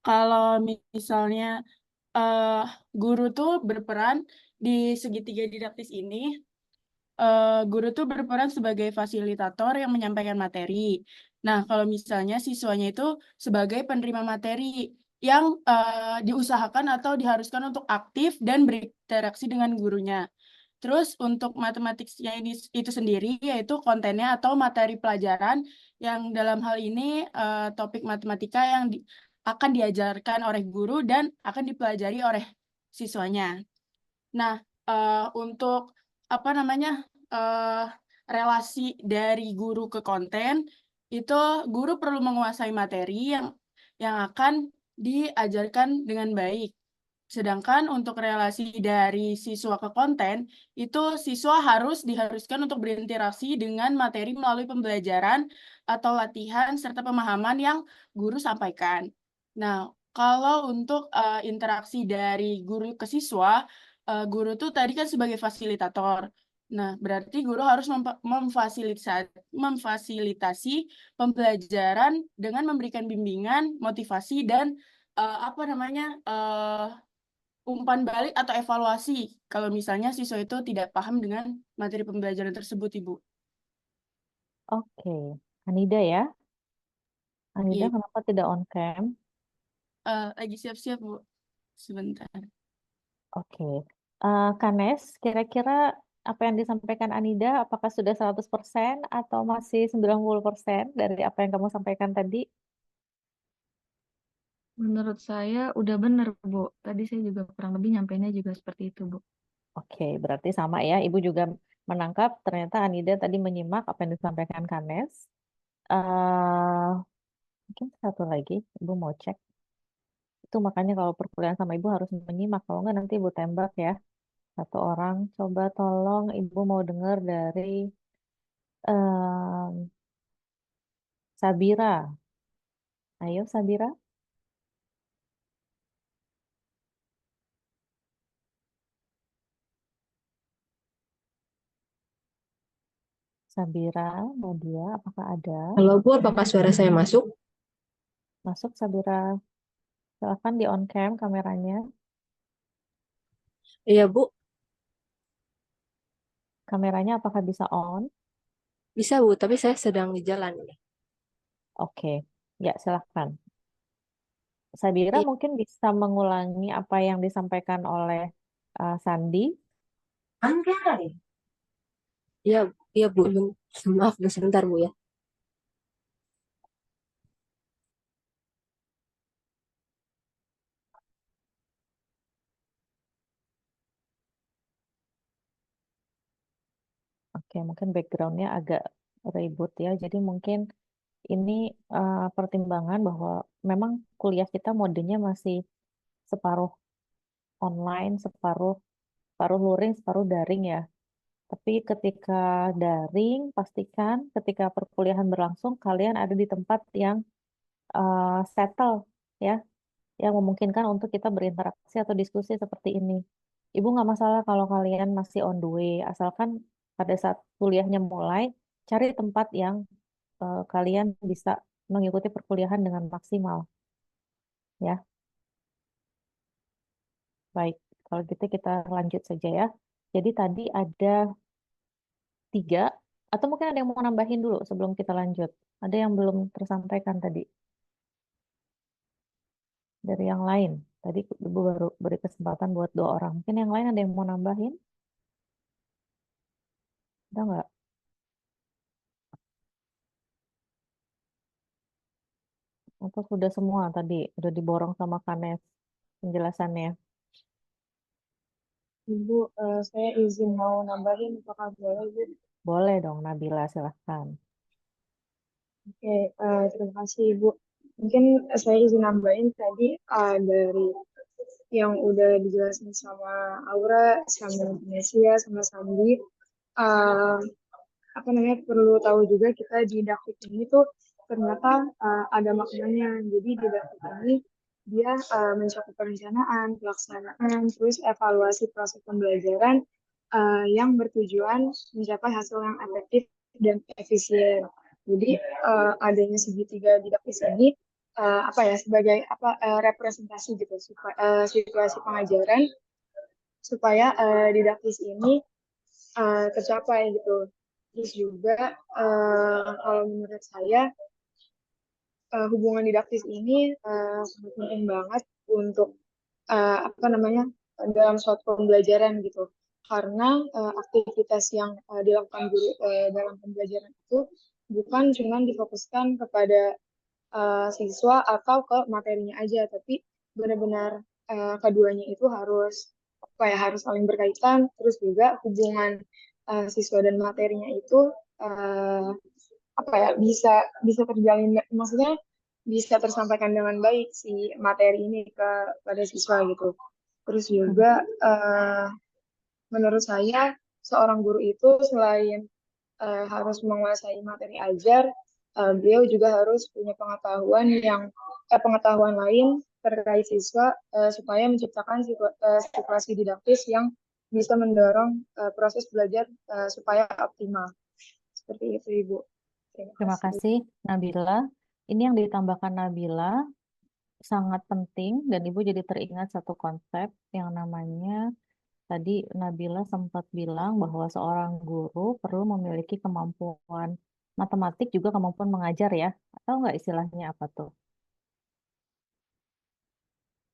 Kalau misalnya eh, guru tuh berperan di segitiga didaktis ini, guru tuh berperan sebagai fasilitator yang menyampaikan materi. Nah, kalau misalnya siswanya itu sebagai penerima materi yang diusahakan atau diharuskan untuk aktif dan berinteraksi dengan gurunya. Terus untuk matematiknya ini itu sendiri yaitu kontennya atau materi pelajaran yang dalam hal ini topik matematika yang akan diajarkan oleh guru dan akan dipelajari oleh siswanya. Nah, untuk apa namanya eh, relasi dari guru ke konten itu guru perlu menguasai materi yang akan diajarkan dengan baik. Sedangkan untuk relasi dari siswa ke konten, itu siswa diharuskan untuk berinteraksi dengan materi melalui pembelajaran atau latihan serta pemahaman yang guru sampaikan. Nah, kalau untuk interaksi dari guru ke siswa, guru tuh tadi kan sebagai fasilitator. Nah, berarti guru harus memfasilitasi pembelajaran dengan memberikan bimbingan, motivasi, dan apa namanya umpan balik atau evaluasi kalau misalnya siswa itu tidak paham dengan materi pembelajaran tersebut, Ibu. Oke, Anida ya. Anida Iya, kenapa tidak on cam? lagi siap-siap, Bu. Sebentar. Oke. Kanes, kira-kira apa yang disampaikan Anida apakah sudah 100% atau masih 90% dari apa yang kamu sampaikan tadi? Menurut saya udah bener, Bu. Tadi saya juga kurang lebih nyampainya juga seperti itu, Bu. Oke, berarti sama ya. Ibu juga menangkap ternyata Anida tadi menyimak apa yang disampaikan Kanes. eh Mungkin satu lagi, Ibu mau cek. Itu makanya kalau perkuliahan sama Ibu harus menyimak. Kalau nggak nanti Ibu tembak ya. Satu orang, coba tolong Ibu mau dengar dari em, Sabira. Ayo Sabira. Sabira, Nadia, apakah ada? Halo Bu, apakah suara saya masuk? Masuk Sabira. Silakan di on cam kameranya. Iya Bu, Kameranya apakah bisa on? bisa Bu, tapi saya sedang di jalan. Oke. Ya, silakan. Sabira I- mungkin bisa mengulangi apa yang disampaikan oleh Sandi. Iya, iya Bu, maaf Bu, sebentar Bu ya. Oke, mungkin backgroundnya agak ribut ya. Jadi mungkin ini pertimbangan bahwa memang kuliah kita modenya masih separuh online, separuh luring, separuh daring ya. Tapi ketika daring, pastikan ketika perkuliahan berlangsung kalian ada di tempat yang settle ya, yang memungkinkan untuk kita berinteraksi atau diskusi seperti ini. Ibu nggak masalah kalau kalian masih on the way, asalkan pada saat kuliahnya mulai, cari tempat yang kalian bisa mengikuti perkuliahan dengan maksimal. Ya, baik. Kalau gitu kita lanjut saja ya. Jadi tadi ada 3, atau mungkin ada yang mau nambahin dulu sebelum kita lanjut. Ada yang belum tersampaikan tadi dari yang lain. Tadi Ibu baru beri kesempatan buat 2 orang. Mungkin yang lain ada yang mau nambahin? Ada nggak? Atau sudah semua tadi? Udah diborong sama Kanes penjelasannya? Ibu, saya izin mau nambahin, apakah boleh, Bu? Boleh dong, Nabila, silahkan. Oke, terima kasih, Ibu. Mungkin saya izin nambahin tadi dari yang udah dijelasin sama Aura, sama Nesia, sama Sandi. eh, apa namanya, perlu tahu juga kita didaktik ini tuh ternyata ada maknanya. Jadi didaktik ini dia mencakup perencanaan, pelaksanaan, terus evaluasi proses pembelajaran yang bertujuan mencapai hasil yang efektif dan efisien. Jadi adanya segitiga didaktis ini apa ya, sebagai representasi gitu situasi pengajaran supaya didaktis ini tercapai gitu. Terus juga kalau menurut saya hubungan didaktis ini sangat penting banget untuk apa namanya, dalam suatu pembelajaran gitu. Karena aktivitas yang dilakukan guru dalam pembelajaran itu bukan cuma difokuskan kepada siswa atau ke materinya aja, tapi benar-benar keduanya itu harus apa ya, harus saling berkaitan. Terus juga hubungan siswa dan materinya itu uh, apa ya, bisa bisa terjalin, maksudnya bisa tersampaikan dengan baik si materi ini pada siswa gitu. Terus juga menurut saya seorang guru itu selain harus menguasai materi ajar, beliau juga harus punya pengetahuan lain terkait siswa supaya menciptakan situasi didaktis yang bisa mendorong proses belajar supaya optimal. Seperti itu, Ibu. Terima kasih, Nabila. Ini yang ditambahkan Nabila sangat penting dan Ibu jadi teringat satu konsep yang namanya tadi Nabila sempat bilang bahwa seorang guru perlu memiliki kemampuan matematik juga kemampuan mengajar ya. Atau nggak istilahnya apa tuh?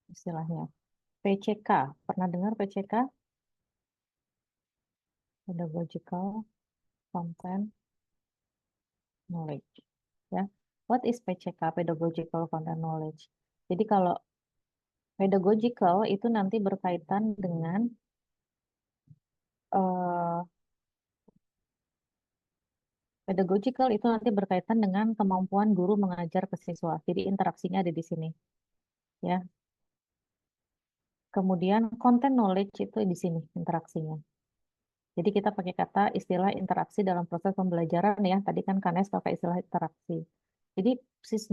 Istilahnya PCK. Pernah dengar PCK? Pedagogical Content Knowledge. Ya. What is PCK? Pedagogical Content Knowledge. Jadi kalau pedagogical itu nanti berkaitan dengan pedagogical itu nanti berkaitan dengan kemampuan guru mengajar ke siswa. Jadi interaksinya ada di sini. Ya. Kemudian content knowledge itu di sini interaksinya. Jadi kita pakai kata istilah interaksi dalam proses pembelajaran ya. Tadi kan Kanes pakai istilah interaksi. Jadi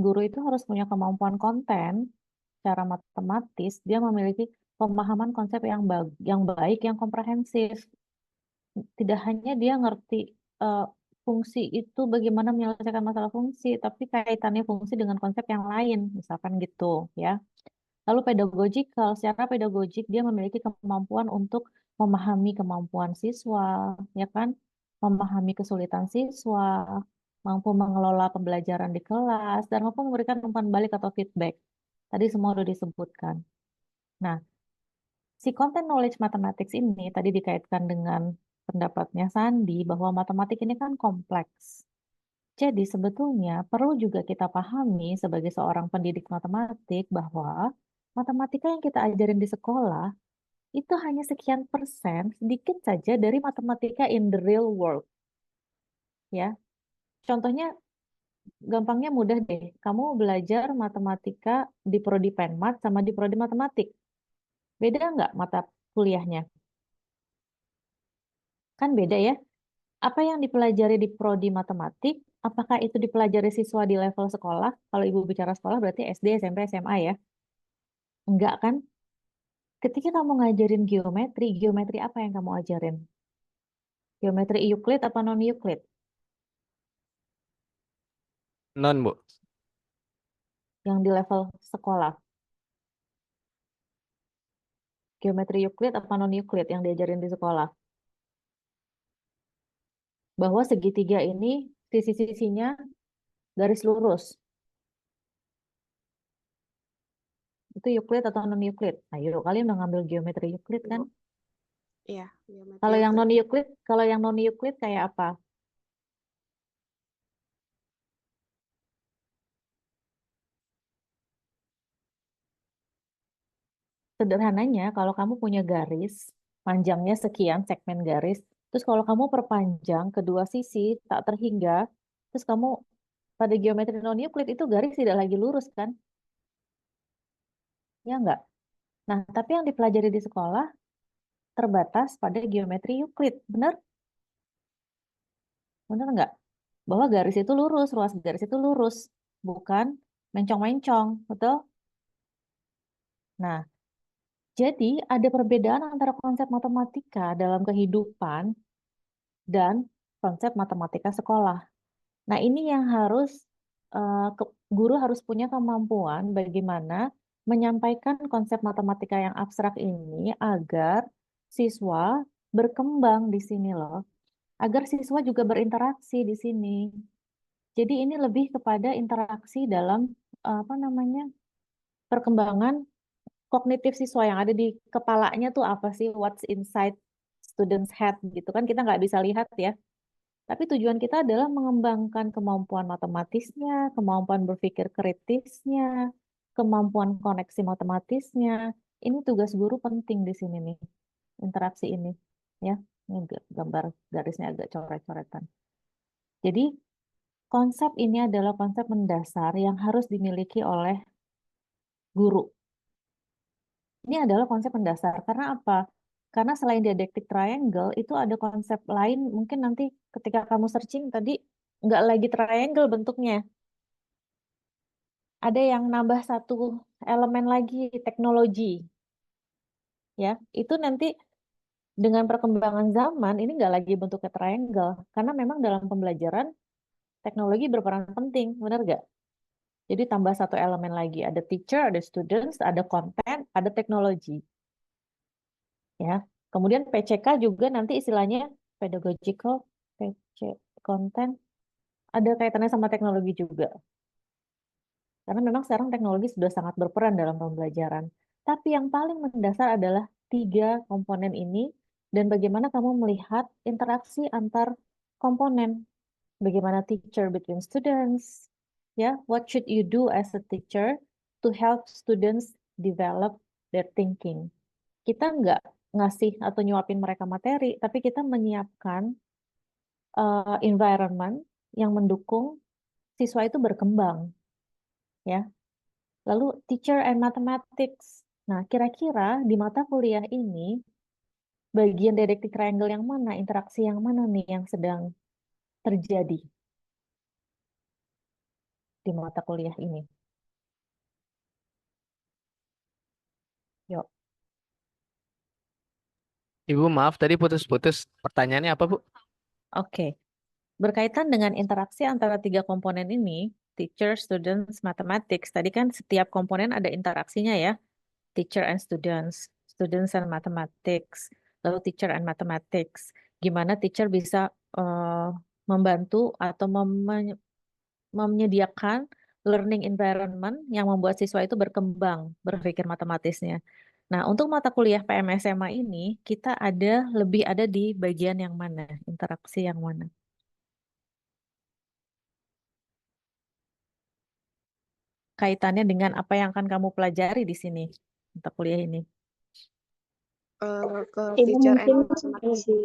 guru itu harus punya kemampuan konten secara matematis. Dia memiliki pemahaman konsep yang baik, yang komprehensif. Tidak hanya dia ngerti fungsi itu bagaimana menyelesaikan masalah fungsi, tapi kaitannya fungsi dengan konsep yang lain, misalkan gitu ya. Lalu pedagogikal, secara pedagogik dia memiliki kemampuan untuk memahami kemampuan siswa, ya kan? Memahami kesulitan siswa, mampu mengelola pembelajaran di kelas, dan mampu memberikan umpan balik atau feedback. Tadi semua sudah disebutkan. Nah, si content knowledge mathematics ini tadi dikaitkan dengan pendapatnya Sandi bahwa matematik ini kan kompleks. Jadi sebetulnya perlu juga kita pahami sebagai seorang pendidik matematik bahwa matematika yang kita ajarin di sekolah itu hanya sekian persen, sedikit saja dari matematika in the real world. ya. Contohnya gampangnya mudah deh. Kamu belajar matematika di prodi Penmat sama di prodi matematik. Beda nggak mata kuliahnya? Kan beda ya. Apa yang dipelajari di prodi matematik, apakah itu dipelajari siswa di level sekolah? Kalau ibu bicara sekolah berarti SD, SMP, SMA ya? Enggak kan? Ketika kamu ngajarin geometri apa yang kamu ajarin? Geometri Euclid apa non Euclid? Non, Bu. Yang di level sekolah. Geometri Euclid apa non Euclid yang diajarin di sekolah? Bahwa segitiga ini sisi-sisinya garis lurus. Itu Euclid atau non Euclid? Ayo, kalian udah ngambil geometri Euclid kan? Iya, geometri Kalau yang Euclid. non Euclid kayak apa? Sederhananya, kalau kamu punya garis, panjangnya sekian segmen garis, terus kalau kamu perpanjang kedua sisi tak terhingga, terus kamu pada geometri non Euclid itu garis tidak lagi lurus kan? Ya enggak? Nah, tapi yang dipelajari di sekolah terbatas pada geometri Euclid, benar? Benar enggak? Bahwa garis itu lurus, ruas garis itu lurus, bukan mencong-mencong, betul? Nah, jadi ada perbedaan antara konsep matematika dalam kehidupan dan konsep matematika sekolah. Nah, ini yang harus guru harus punya kemampuan bagaimana menyampaikan konsep matematika yang abstrak ini agar siswa berkembang di sini loh, agar siswa juga berinteraksi di sini. Jadi ini lebih kepada interaksi dalam apa namanya perkembangan kognitif siswa yang ada di kepalanya tuh apa sih, what's inside students' head gitu kan kita nggak bisa lihat ya. Tapi tujuan kita adalah mengembangkan kemampuan matematisnya, kemampuan berpikir kritisnya, kemampuan koneksi matematisnya. Ini tugas guru penting di sini nih, interaksi ini. Ya, ini gambar garisnya agak coret-coretan. Jadi, konsep ini adalah konsep mendasar yang harus dimiliki oleh guru. Ini adalah konsep mendasar. Karena apa? Karena selain dialectic triangle, itu ada konsep lain. Mungkin nanti ketika kamu searching tadi, nggak lagi triangle bentuknya. Ada yang nambah satu elemen lagi, teknologi. Ya, itu nanti dengan perkembangan zaman, ini nggak lagi bentuknya triangle. Karena memang dalam pembelajaran, teknologi berperan penting, benar nggak? Jadi tambah satu elemen lagi, ada teacher, ada students, ada konten, ada teknologi. Ya, kemudian PCK juga nanti istilahnya pedagogical, PC, konten, ada kaitannya sama teknologi juga. Karena memang sekarang teknologi sudah sangat berperan dalam pembelajaran. Tapi yang paling mendasar adalah tiga komponen ini dan bagaimana kamu melihat interaksi antar komponen. Bagaimana teacher between students, ya, what should you do as a teacher to help students develop their thinking. Kita nggak ngasih atau nyuapin mereka materi, tapi kita menyiapkan environment yang mendukung siswa itu berkembang, ya. Lalu teacher and mathematics. Nah, kira-kira di mata kuliah ini bagian dialectic triangle yang mana, interaksi yang mana nih yang sedang terjadi di mata kuliah ini? Yuk. Ibu, maaf tadi putus-putus. Pertanyaannya apa, Bu? Oke. Berkaitan dengan interaksi antara tiga komponen ini, teacher, students, mathematics. Tadi kan setiap komponen ada interaksinya ya. Teacher and students, students and mathematics, lalu teacher and mathematics. Gimana teacher bisa membantu atau menyediakan learning environment yang membuat siswa itu berkembang berpikir matematisnya. Nah, untuk mata kuliah PMSMA ini, kita lebih ada di bagian yang mana, interaksi yang mana? Kaitannya dengan apa yang akan kamu pelajari di sini, mata kuliah ini. Ke Ibu teacher and mungkin mathematics. kasih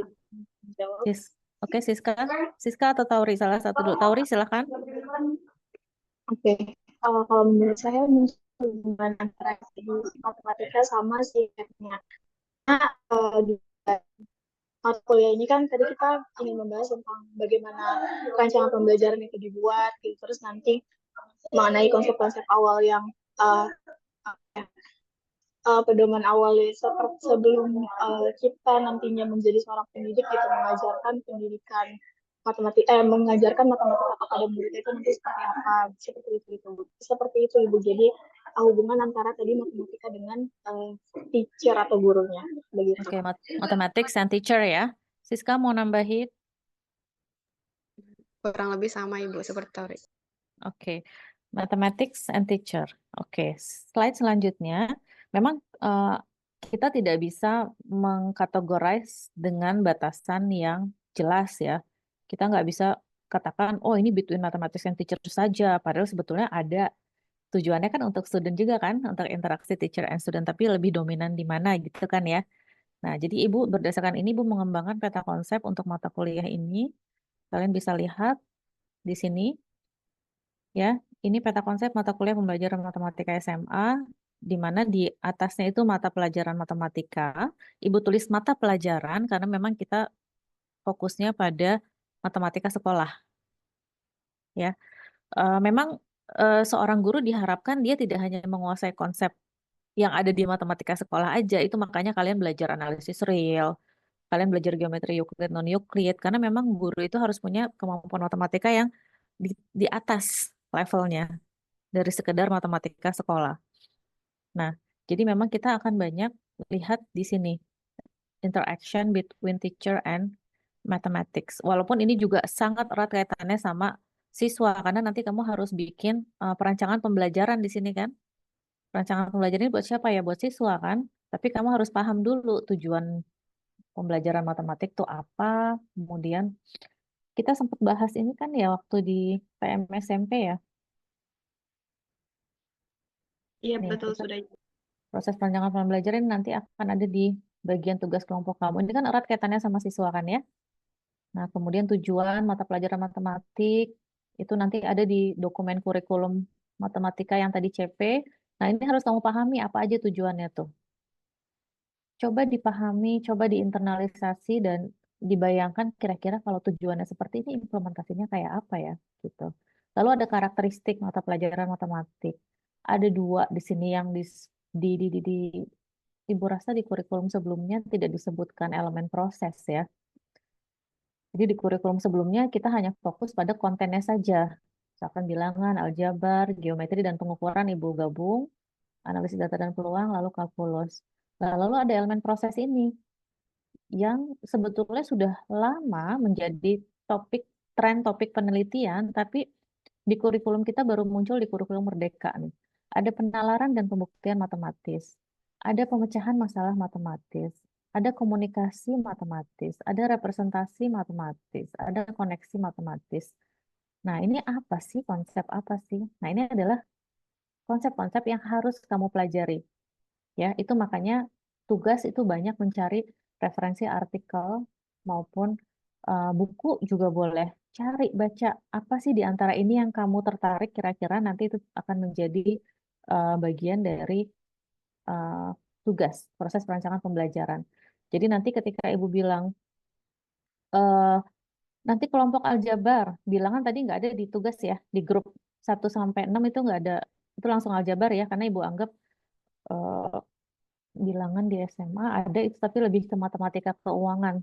jawab. Yes. Oke, Siska atau Tauri, salah satu dulu. Tauri, silakan. Oke, kalau menurut saya hubungan antara matematika sama singkatnya. Nah, di mata kuliah ini kan tadi kita ingin membahas tentang bagaimana rancangan pembelajaran itu dibuat, gitu. Terus nanti mengenai konsep-konsep awal yang pedoman awalnya seperti sebelum kita nantinya menjadi seorang pendidik itu mengajarkan pendidikan mengajarkan matematika kepada murid itu nanti seperti apa, seperti itu Ibu. Jadi hubungan antara tadi matematika dengan teacher atau gurunya begitu. Oke, mathematics and teacher ya. Siska mau nambahin? Kurang lebih sama Ibu, seperti Tauri. Oke, mathematics and teacher. Oke, slide selanjutnya. Memang kita tidak bisa mengkategorize dengan batasan yang jelas ya. Kita nggak bisa katakan, oh ini between mathematics and teacher saja. Padahal sebetulnya ada tujuannya kan untuk student juga kan, untuk interaksi teacher and student, tapi lebih dominan di mana gitu kan ya. Nah, jadi Ibu berdasarkan ini Ibu mengembangkan peta konsep untuk mata kuliah ini. Kalian bisa lihat di sini. Ya, ini peta konsep mata kuliah pembelajaran matematika SMA, di mana di atasnya itu mata pelajaran matematika. Ibu tulis mata pelajaran karena memang kita fokusnya pada matematika sekolah. Ya, memang seorang guru diharapkan dia tidak hanya menguasai konsep yang ada di matematika sekolah aja. Itu makanya kalian belajar analisis real, kalian belajar geometri Euclid, non Euclid, karena memang guru itu harus punya kemampuan matematika yang di atas levelnya dari sekedar matematika sekolah. Nah, jadi memang kita akan banyak lihat di sini interaction between teacher and mathematics. Walaupun ini juga sangat erat kaitannya sama siswa, karena nanti kamu harus bikin perancangan pembelajaran di sini kan. Perancangan pembelajaran ini buat siapa ya? Buat siswa kan. Tapi kamu harus paham dulu tujuan pembelajaran matematik itu apa. Kemudian kita sempat bahas ini kan ya waktu di PMSMP ya. Iya, Nih, betul sudah. proses perancangan pembelajaran ini nanti akan ada di bagian tugas kelompok kamu. Ini kan erat kaitannya sama siswa kan ya. Nah, kemudian tujuan mata pelajaran matematik itu nanti ada di dokumen kurikulum matematika yang tadi CP. Nah, ini harus kamu pahami apa aja tujuannya tuh. Coba dipahami, coba diinternalisasi dan dibayangkan kira-kira kalau tujuannya seperti ini implementasinya kayak apa ya gitu. Lalu ada karakteristik mata pelajaran matematik. Ada dua di sini yang Ibu rasa di kurikulum sebelumnya tidak disebutkan elemen proses ya. Jadi di kurikulum sebelumnya kita hanya fokus pada kontennya saja. Misalkan bilangan, aljabar, geometri, dan pengukuran Ibu gabung, analisis data dan peluang, lalu kalkulus. Nah, lalu ada elemen proses ini yang sebetulnya sudah lama menjadi topik penelitian, tapi di kurikulum kita baru muncul di kurikulum Merdeka nih. Ada penalaran dan pembuktian matematis, ada pemecahan masalah matematis, ada komunikasi matematis, ada representasi matematis, ada koneksi matematis. Nah, ini apa sih? Konsep apa sih? Nah, ini adalah konsep-konsep yang harus kamu pelajari. Ya, itu makanya tugas itu banyak mencari referensi artikel maupun buku juga boleh. Cari, baca apa sih di antara ini yang kamu tertarik kira-kira nanti itu akan menjadi bagian dari tugas proses perancangan pembelajaran. Jadi nanti ketika Ibu bilang nanti kelompok aljabar, bilangan tadi nggak ada di tugas ya, di grup 1 sampai 6 itu nggak ada, itu langsung aljabar ya, karena Ibu anggap bilangan di SMA ada itu tapi lebih ke matematika keuangan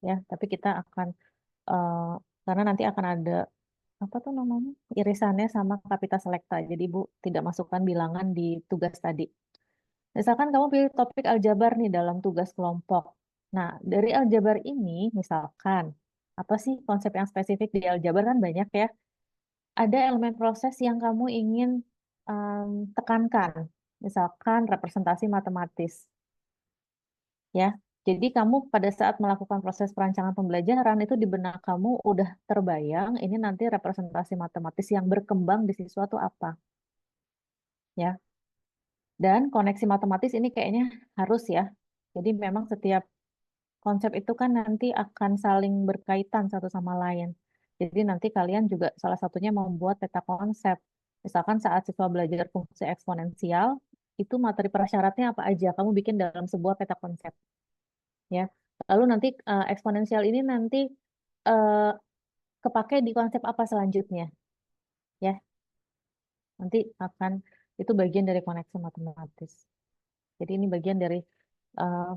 ya, tapi kita akan karena nanti akan ada apa tuh namanya irisannya sama kapita selekta, jadi Ibu tidak masukkan bilangan di tugas tadi. Misalkan kamu pilih topik aljabar nih dalam tugas kelompok. Nah, dari aljabar ini misalkan apa sih konsep yang spesifik di aljabar kan banyak ya. Ada elemen proses yang kamu ingin tekankan. Misalkan representasi matematis. Ya. Jadi kamu pada saat melakukan proses perancangan pembelajaran itu di benak kamu udah terbayang ini nanti representasi matematis yang berkembang di siswa itu apa. Ya. Dan koneksi matematis ini kayaknya harus ya. Jadi memang setiap konsep itu kan nanti akan saling berkaitan satu sama lain. Jadi nanti kalian juga salah satunya membuat peta konsep. Misalkan saat siswa belajar fungsi eksponensial, itu materi prasyaratnya apa aja, kamu bikin dalam sebuah peta konsep. Ya. Lalu nanti eksponensial ini nanti eh, kepake di konsep apa selanjutnya. Ya. Nanti akan, itu bagian dari koneksi matematis. Jadi ini bagian dari eh,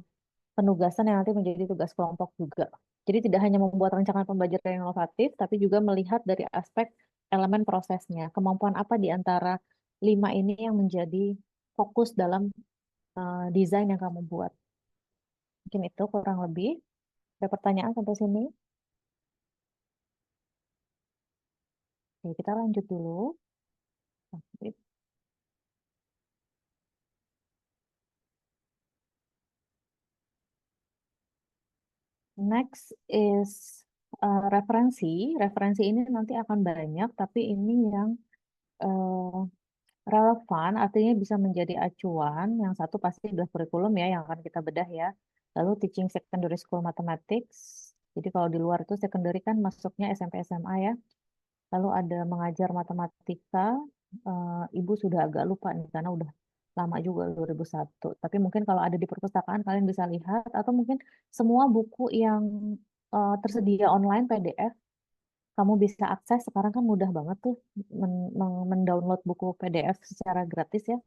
penugasan yang nanti menjadi tugas kelompok juga. Jadi tidak hanya membuat rancangan pembelajaran yang inovatif, tapi juga melihat dari aspek elemen prosesnya. Kemampuan apa di antara 5 ini yang menjadi fokus dalam desain yang kamu buat. Mungkin itu kurang lebih. Ada pertanyaan sampai sini? Oke, kita lanjut dulu. Next is referensi. Referensi ini nanti akan banyak, tapi ini yang relevan, artinya bisa menjadi acuan. Yang satu pasti adalah kurikulum ya, yang akan kita bedah ya. Lalu teaching secondary school mathematics. Jadi kalau di luar itu secondary kan masuknya SMP SMA ya. Lalu ada mengajar matematika. Ibu sudah agak lupa nih karena udah lama juga 2001. Tapi mungkin kalau ada di perpustakaan kalian bisa lihat, atau mungkin semua buku yang tersedia online PDF kamu bisa akses. Sekarang kan mudah banget tuh mendownload buku PDF secara gratis ya.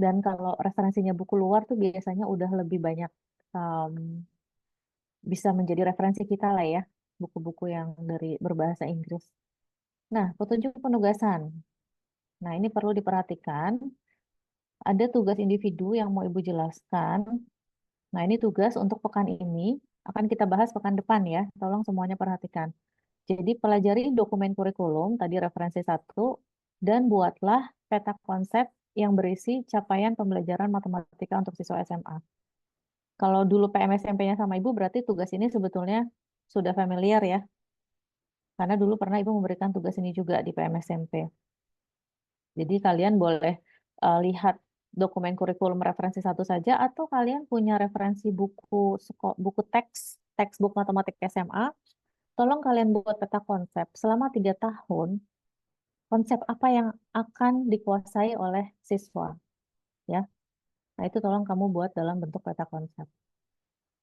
Dan kalau referensinya buku luar tuh biasanya udah lebih banyak bisa menjadi referensi kita lah ya, buku-buku yang dari berbahasa Inggris. Nah, petunjuk penugasan. Nah, ini perlu diperhatikan. Ada tugas individu yang mau Ibu jelaskan. Nah, ini tugas untuk pekan ini. Akan kita bahas pekan depan ya. Tolong semuanya perhatikan. Jadi pelajari dokumen kurikulum, tadi referensi 1, dan buatlah peta konsep yang berisi capaian pembelajaran matematika untuk siswa SMA. Kalau dulu PMSMP-nya sama Ibu, berarti tugas ini sebetulnya sudah familiar ya. Karena dulu pernah Ibu memberikan tugas ini juga di PMSMP. Jadi kalian boleh lihat dokumen kurikulum referensi 1 saja, atau kalian punya referensi buku textbook matematika SMA, tolong kalian buat peta konsep selama 3 tahun, konsep apa yang akan dikuasai oleh siswa. Ya. Nah, itu tolong kamu buat dalam bentuk peta konsep.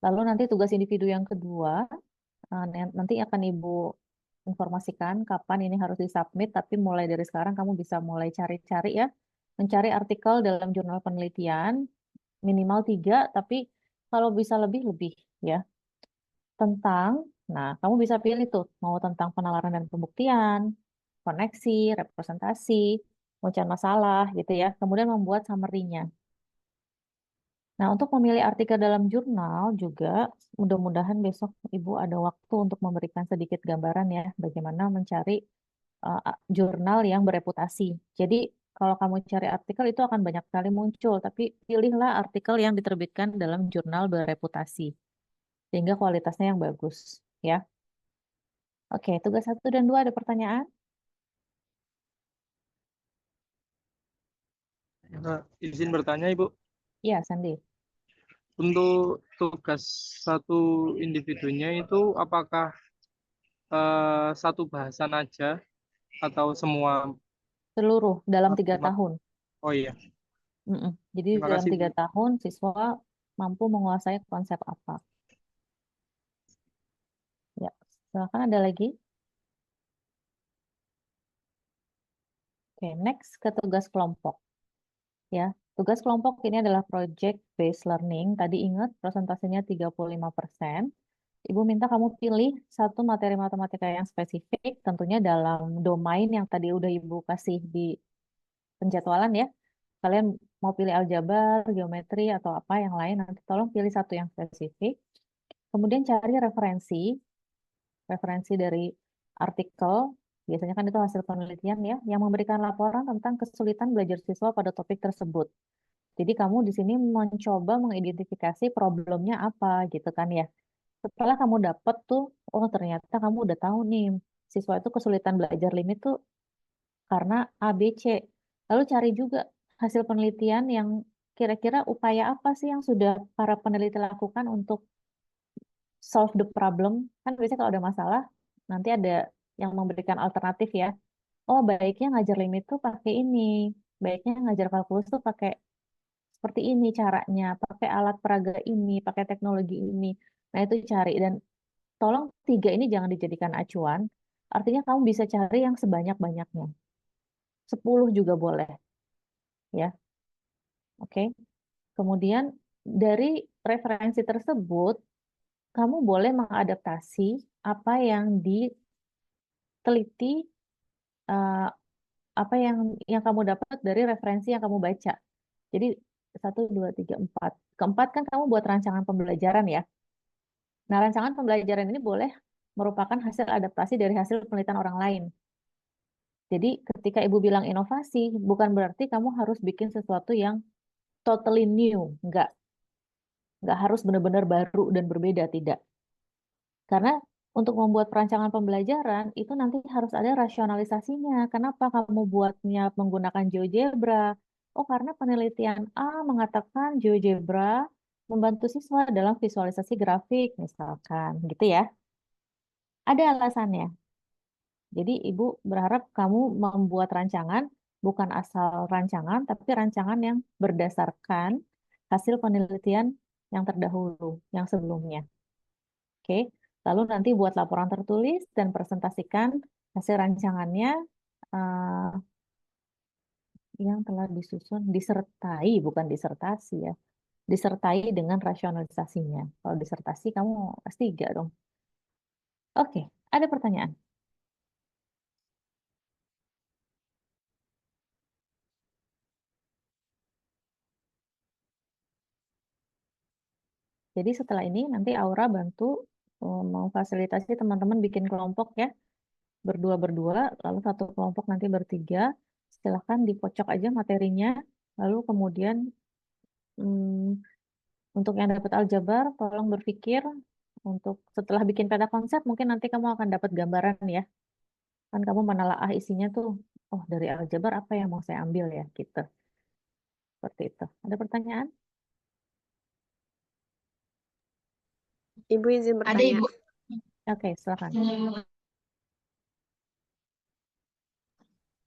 Lalu nanti tugas individu yang kedua, nanti akan Ibu informasikan kapan ini harus disubmit, tapi mulai dari sekarang kamu bisa mulai cari-cari ya. Mencari artikel dalam jurnal penelitian, minimal 3, tapi kalau bisa lebih ya. Tentang, nah kamu bisa pilih tuh, mau tentang penalaran dan pembuktian, koneksi, representasi, pemecahan masalah gitu ya. Kemudian membuat summary-nya. Nah, untuk memilih artikel dalam jurnal juga, mudah-mudahan besok Ibu ada waktu untuk memberikan sedikit gambaran ya, bagaimana mencari jurnal yang bereputasi. Jadi, kalau kamu cari artikel itu akan banyak sekali muncul, tapi pilihlah artikel yang diterbitkan dalam jurnal bereputasi, sehingga kualitasnya yang bagus ya. Oke, tugas 1 dan 2 ada pertanyaan? Izin bertanya, Ibu. Iya, Sandi. Untuk tugas 1 individunya itu apakah satu bahasan aja atau semua? Seluruh dalam 3 tahun. Oh iya. Jadi Terima dalam kasih, 3 Bu. tahun siswa mampu menguasai konsep apa. Ya, silakan ada lagi. Oke, next ke tugas kelompok. Ya, tugas kelompok ini adalah project based learning. Tadi ingat presentasinya 35%. Ibu minta kamu pilih satu materi matematika yang spesifik, tentunya dalam domain yang tadi udah Ibu kasih di penjadwalan ya. Kalian mau pilih aljabar, geometri, atau apa yang lain, nanti tolong pilih satu yang spesifik. Kemudian cari referensi dari artikel, biasanya kan itu hasil penelitian ya, yang memberikan laporan tentang kesulitan belajar siswa pada topik tersebut. Jadi kamu di sini mencoba mengidentifikasi problemnya apa gitu kan ya. Setelah kamu dapat tuh, oh ternyata kamu udah tahu nih, siswa itu kesulitan belajar limit tuh karena A, B, C. Lalu cari juga hasil penelitian yang kira-kira upaya apa sih yang sudah para peneliti lakukan untuk solve the problem. Kan biasanya kalau ada masalah, nanti ada yang memberikan alternatif ya. Oh, baiknya ngajar limit tuh pakai ini. Baiknya ngajar kalkulus tuh pakai seperti ini caranya, pakai alat peraga ini, pakai teknologi ini. Nah, itu cari. Dan tolong 3 ini jangan dijadikan acuan. Artinya kamu bisa cari yang sebanyak-banyaknya. 10 juga boleh. Ya, oke. Kemudian dari referensi tersebut, kamu boleh mengadaptasi apa yang diteliti, apa yang kamu dapat dari referensi yang kamu baca. Jadi 1, 2, 3, 4. Keempat kan kamu buat rancangan pembelajaran ya. Nah, rancangan pembelajaran ini boleh merupakan hasil adaptasi dari hasil penelitian orang lain. Jadi ketika Ibu bilang inovasi, bukan berarti kamu harus bikin sesuatu yang totally new. Enggak harus benar-benar baru dan berbeda, tidak. Karena untuk membuat perancangan pembelajaran, itu nanti harus ada rasionalisasinya. Kenapa kamu buatnya menggunakan GeoGebra? Oh, karena penelitian A mengatakan GeoGebra membantu siswa dalam visualisasi grafik, misalkan. Gitu ya. Ada alasannya. Jadi Ibu berharap kamu membuat rancangan, bukan asal rancangan, tapi rancangan yang berdasarkan hasil penelitian yang terdahulu, yang sebelumnya. Oke, lalu nanti buat laporan tertulis dan presentasikan hasil rancangannya yang telah disusun, disertai, bukan disertasi ya, disertai dengan rasionalisasinya. Kalau disertasi kamu S3 dong. Oke, ada pertanyaan? Jadi setelah ini nanti Aura bantu memfasilitasi teman-teman bikin kelompok ya, berdua-berdua, lalu satu kelompok nanti bertiga. Silahkan dikocok aja materinya, lalu kemudian untuk yang dapat aljabar, tolong berpikir untuk setelah bikin peta konsep, mungkin nanti kamu akan dapat gambaran ya. Kan kamu menelaah isinya tuh, oh dari aljabar apa yang mau saya ambil ya, gitu. Seperti itu. Ada pertanyaan? Ibu izin Ada bertanya. Ibu. Oke, silakan.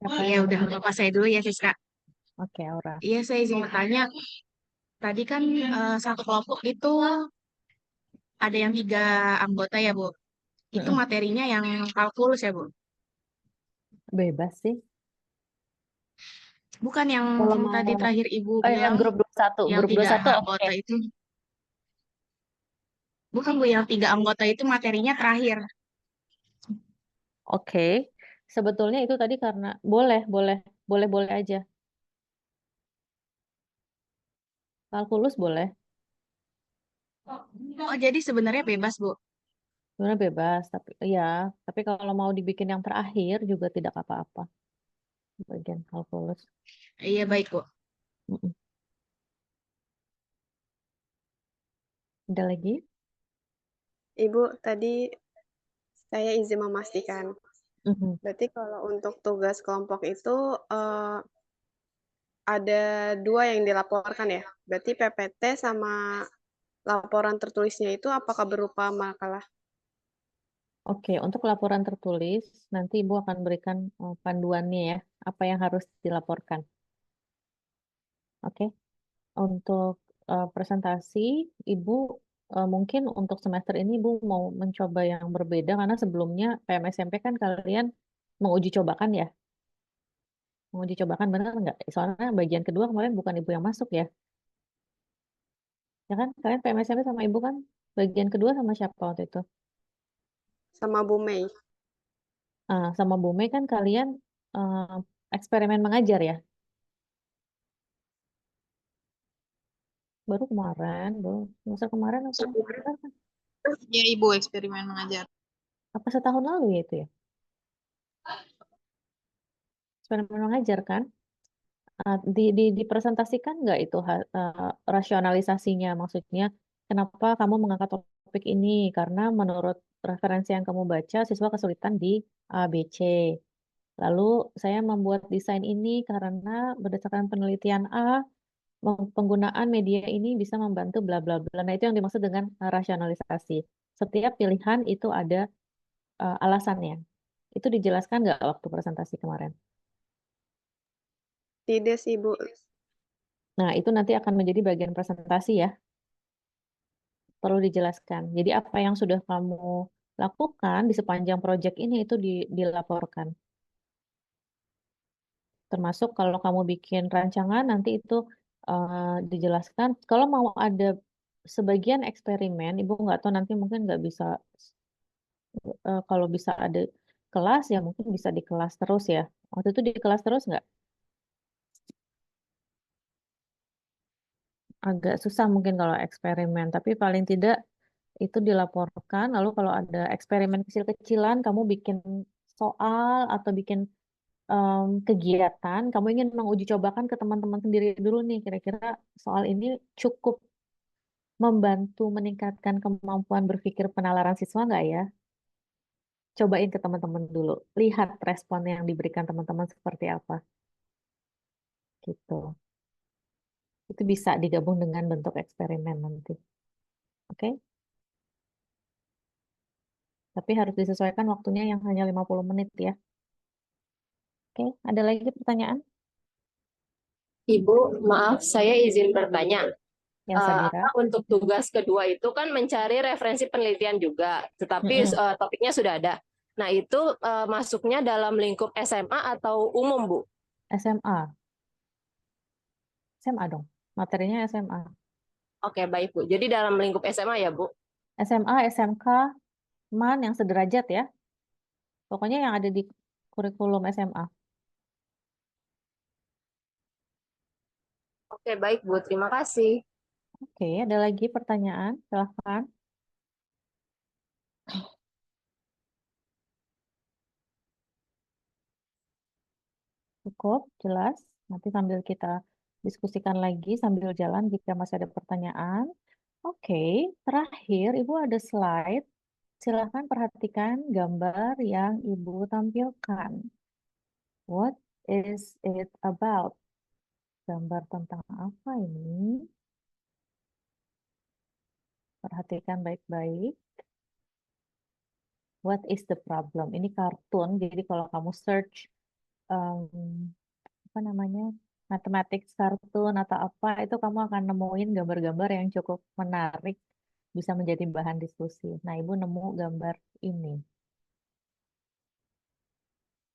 Siapa Ya yang udah, bertanya? Bapak saya dulu ya, Siska. Oke, Aura. Iya, saya izin bertanya. Tadi kan satu kelompok itu ada yang 3 anggota ya, Bu. Itu materinya yang kalkulus ya, Bu? Bebas sih. Bukan yang Kalau mau tadi terakhir Ibu yang bilang grup 21, yang grup 3 21 anggota oke. itu. Bukan, Bu, yang 3 anggota itu materinya terakhir. Oke. Sebetulnya itu tadi karena boleh aja. Kalkulus boleh. Oh, jadi sebenarnya bebas, Bu. Sebenarnya bebas, tapi kalau mau dibikin yang terakhir juga tidak apa-apa. Bagian kalkulus. Iya, baik, Bu. Ada lagi? Ibu, tadi saya izin memastikan. Berarti kalau untuk tugas kelompok itu ada 2 yang dilaporkan ya? Berarti PPT sama laporan tertulisnya itu apakah berupa makalah? Oke, untuk laporan tertulis, nanti Ibu akan berikan panduannya ya, apa yang harus dilaporkan. Oke, untuk presentasi, Ibu mungkin untuk semester ini Ibu mau mencoba yang berbeda, karena sebelumnya PMSMP kan kalian menguji cobakan ya. Menguji cobakan benar nggak? Soalnya bagian kedua kemarin bukan Ibu yang masuk ya. Ya kan, kalian PMSMP sama Ibu kan bagian kedua sama siapa waktu itu? Sama Bu Mei. Sama Bu Mei kan kalian eksperimen mengajar ya? Baru semester kemarin apa? Ya Ibu, eksperimen mengajar. Apa setahun lalu ya itu ya? Eksperimen mengajar kan? Dipresentasikan nggak itu rasionalisasinya? Maksudnya kenapa kamu mengangkat topik ini? Karena menurut referensi yang kamu baca, siswa kesulitan di A, B, C. Lalu saya membuat desain ini karena berdasarkan penelitian A, penggunaan media ini bisa membantu bla bla bla. Nah, itu yang dimaksud dengan rasionalisasi. Setiap pilihan itu ada alasannya. Itu dijelaskan nggak waktu presentasi kemarin? Tidak sih, Bu. Nah, itu nanti akan menjadi bagian presentasi ya. Perlu dijelaskan. Jadi apa yang sudah kamu lakukan di sepanjang proyek ini itu dilaporkan. Termasuk kalau kamu bikin rancangan nanti itu dijelaskan. Kalau mau ada sebagian eksperimen, Ibu nggak tahu nanti mungkin nggak bisa, kalau bisa ada kelas ya mungkin bisa di kelas terus ya. Waktu itu di kelas terus nggak? Agak susah mungkin kalau eksperimen, tapi paling tidak itu dilaporkan. Lalu kalau ada eksperimen kecil-kecilan, kamu bikin soal atau bikin kegiatan, kamu ingin menguji cobakan ke teman-teman sendiri dulu nih, kira-kira soal ini cukup membantu meningkatkan kemampuan berpikir penalaran siswa nggak ya? Cobain ke teman-teman dulu, lihat respon yang diberikan teman-teman seperti apa, gitu. Itu bisa digabung dengan bentuk eksperimen nanti, oke? Tapi harus disesuaikan waktunya yang hanya 50 menit ya. Oke, ada lagi pertanyaan Ibu, maaf, saya izin bertanya. yang Sadira? Untuk tugas kedua itu kan mencari referensi penelitian juga, tetapi Mm-mm. topiknya sudah ada. Nah, itu masuknya dalam lingkup SMA atau umum, Bu? SMA, SMA dong, materinya SMA. Oke, baik, Bu. Jadi dalam lingkup SMA ya, Bu? SMA, SMK, MAN yang sederajat ya. Pokoknya yang ada di kurikulum SMA. Oke, baik, Bu. Terima kasih. Oke, ada lagi pertanyaan? Silahkan. Cukup, jelas. Nanti sambil kita diskusikan lagi sambil jalan jika masih ada pertanyaan. Oke, terakhir Ibu ada slide. Silahkan perhatikan gambar yang Ibu tampilkan. What is it about? Gambar tentang apa ini? Perhatikan baik-baik. What is the problem? Ini kartun, jadi kalau kamu search apa namanya, mathematics kartun atau apa, itu kamu akan nemuin gambar-gambar yang cukup menarik, bisa menjadi bahan diskusi. Nah, Ibu nemu gambar ini.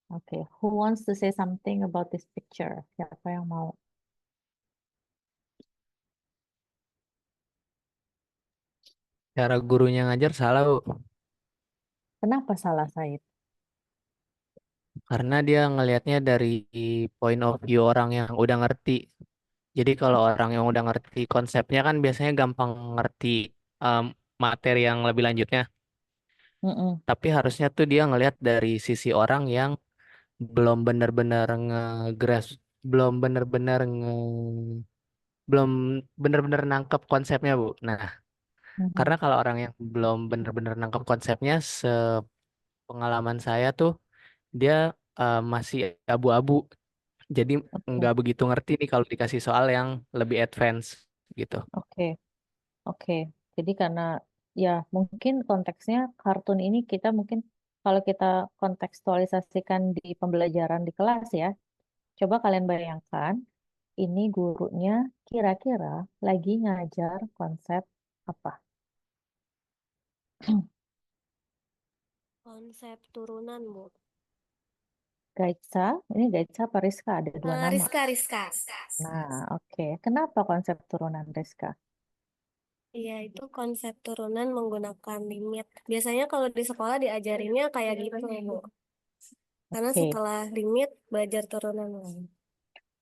Oke, who wants to say something about this picture? Siapa yang mau? Cara gurunya ngajar salah, Bu. Kenapa salah, Said? Karena dia ngelihatnya dari point of view orang yang udah ngerti. Jadi kalau orang yang udah ngerti konsepnya kan biasanya gampang ngerti em, materi yang lebih lanjutnya. Mm-mm. Tapi harusnya tuh dia ngelihat dari sisi orang yang belum benar-benar nge-grasp, belum benar-benar belum benar-benar nangkep konsepnya, Bu. Nah, karena Mhm. kalau orang yang belum benar-benar nangkep konsepnya, sepengalaman saya tuh dia masih abu-abu. Jadi Oke, nggak begitu ngerti nih kalau dikasih soal yang lebih advance gitu. oke, oke. Jadi karena ya mungkin konteksnya kartun ini kita mungkin kalau kita kontekstualisasikan di pembelajaran di kelas ya, coba kalian bayangkan ini gurunya kira-kira lagi ngajar konsep apa? Konsep turunan, Bu. Gaitsa, ini Gaitsa apa Rizka? Ada dua nama. Rizka, Rizka. Nah, oke. Kenapa konsep turunan Rizka? Iya, itu konsep turunan menggunakan limit. Biasanya kalau di sekolah diajarinnya kayak gitu, Bu. Karena Oke, setelah limit, belajar turunan lagi.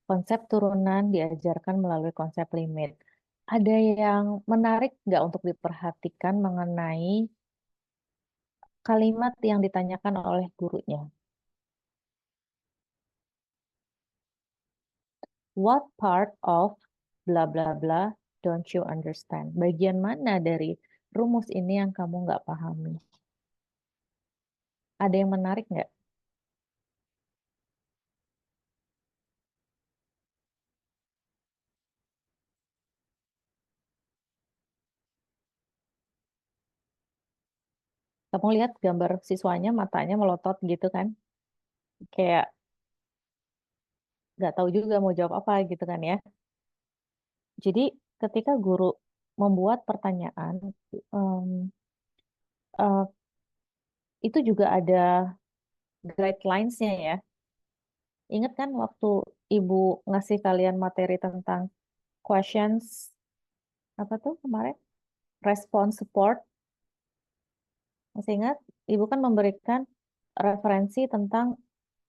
konsep turunan diajarkan melalui konsep limit. Ada yang menarik nggak untuk diperhatikan mengenai kalimat yang ditanyakan oleh gurunya? What part of bla bla bla don't you understand? Bagian mana dari rumus ini yang kamu nggak pahami? Ada yang menarik nggak? Kamu lihat gambar siswanya matanya melotot gitu kan? Kayak nggak tahu juga mau jawab apa gitu kan ya. Jadi ketika guru membuat pertanyaan, em, eh, itu juga ada guidelines-nya ya. Ingat kan waktu Ibu ngasih kalian materi tentang questions, apa tuh kemarin? Response support. Masih ingat? Ibu kan memberikan referensi tentang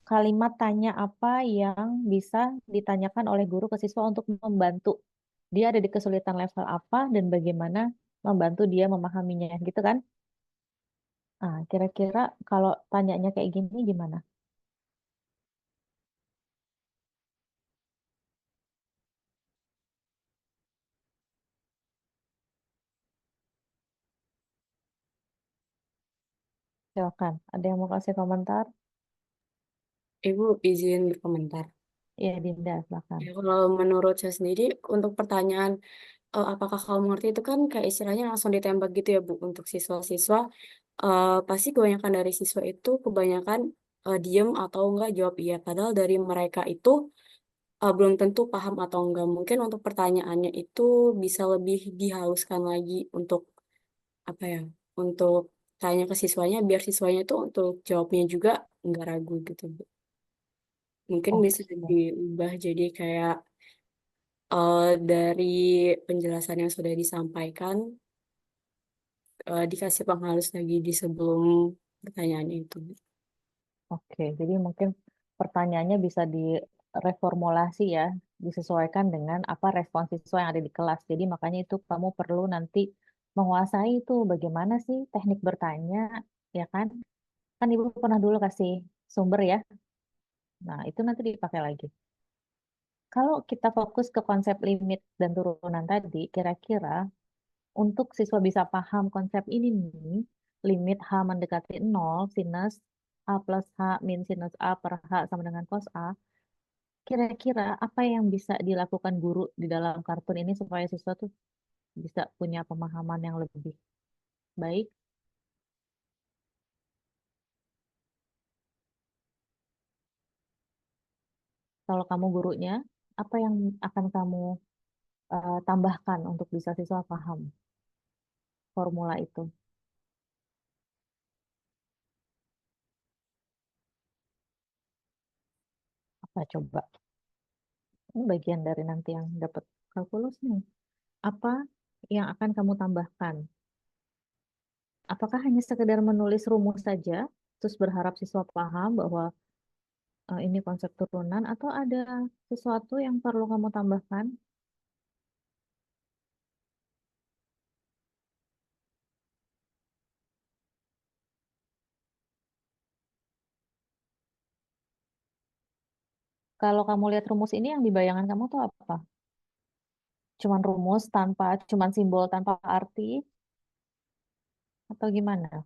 kalimat tanya apa yang bisa ditanyakan oleh guru ke siswa untuk membantu dia ada di kesulitan level apa dan bagaimana membantu dia memahaminya gitu kan? Ah, kira-kira kalau tanyanya kayak gini gimana? Silakan. Ada yang mau kasih komentar? Ibu izin berkomentar. Iya, Dinda, silakan. Ya, kalau menurut saya sendiri, untuk pertanyaan apakah kamu mengerti itu kan kayak istilahnya langsung ditembak gitu ya Bu untuk siswa-siswa. Pasti kebanyakan dari siswa itu kebanyakan diem atau enggak jawab iya. Padahal dari mereka itu belum tentu paham atau enggak. Mungkin untuk pertanyaannya itu bisa lebih dihaluskan lagi untuk apa ya? Untuk tanya ke siswanya biar siswanya itu untuk jawabnya juga enggak ragu gitu Bu. Mungkin bisa Oke. diubah jadi kayak dari penjelasan yang sudah disampaikan dikasih penghalus lagi di sebelum pertanyaannya itu. Oke, jadi mungkin pertanyaannya bisa direformulasi ya, disesuaikan dengan apa respon siswa yang ada di kelas. Jadi makanya itu kamu perlu nanti menguasai itu bagaimana sih teknik bertanya, ya kan? Kan Ibu pernah dulu kasih sumber ya. Nah, itu nanti dipakai lagi. Kalau kita fokus ke konsep limit dan turunan tadi, kira-kira untuk siswa bisa paham konsep ini nih, limit H mendekati 0, sinus A plus H min sinus A per H sama dengan cos A, kira-kira apa yang bisa dilakukan guru di dalam kartun ini supaya siswa tuh bisa punya pemahaman yang lebih baik? Kalau kamu gurunya, apa yang akan kamu tambahkan untuk bisa siswa paham formula itu? Apa coba? Ini bagian dari nanti yang dapat kalkulus nih. Apa yang akan kamu tambahkan? Apakah hanya sekedar menulis rumus saja, terus berharap siswa paham bahwa ini konsep turunan, atau ada sesuatu yang perlu kamu tambahkan? Kalau kamu lihat rumus ini, yang dibayangkan kamu tuh apa? Cuman rumus cuman simbol tanpa arti, atau gimana?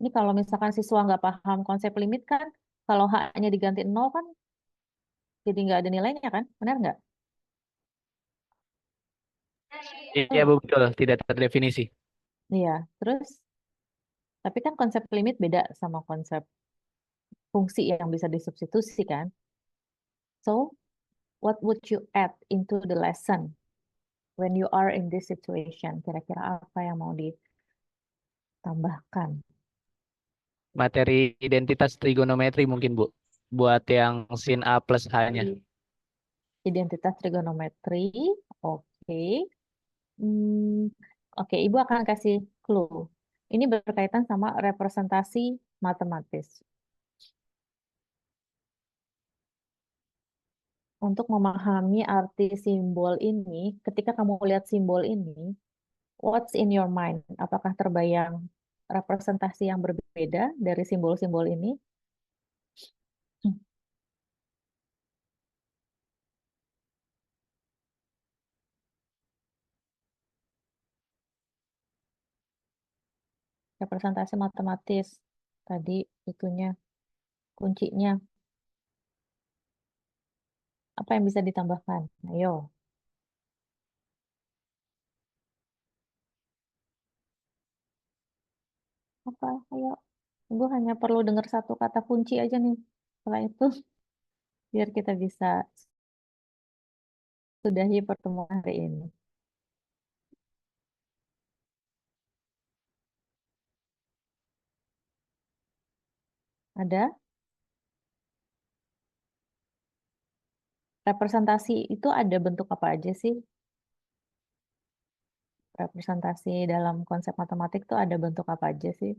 Ini kalau misalkan siswa nggak paham konsep limit kan, kalau H-nya diganti 0 kan, jadi nggak ada nilainya kan? Benar nggak? Iya Bu, betul, tidak terdefinisi. Iya, terus, tapi kan konsep limit beda sama konsep fungsi yang bisa disubstitusi kan? So, what would you add into the lesson when you are in this situation? Kira-kira apa yang mau ditambahkan? Materi identitas trigonometri mungkin Bu, buat yang sin A plus H-nya. Identitas trigonometri, oke. Hmm, oke, Ibu akan kasih clue. Ini berkaitan sama representasi matematis. Untuk memahami arti simbol ini, ketika kamu lihat simbol ini, what's in your mind? Apakah terbayang representasi yang berbeda dari simbol-simbol ini? Representasi matematis tadi itunya kuncinya apa yang bisa ditambahkan? Ayo. Apa? Ayo. Ibu hanya perlu dengar satu kata kunci aja nih. Setelah itu, biar kita bisa sudahi pertemuan hari ini. Ada? Representasi itu ada bentuk apa aja sih? Representasi dalam konsep matematik itu ada bentuk apa aja sih?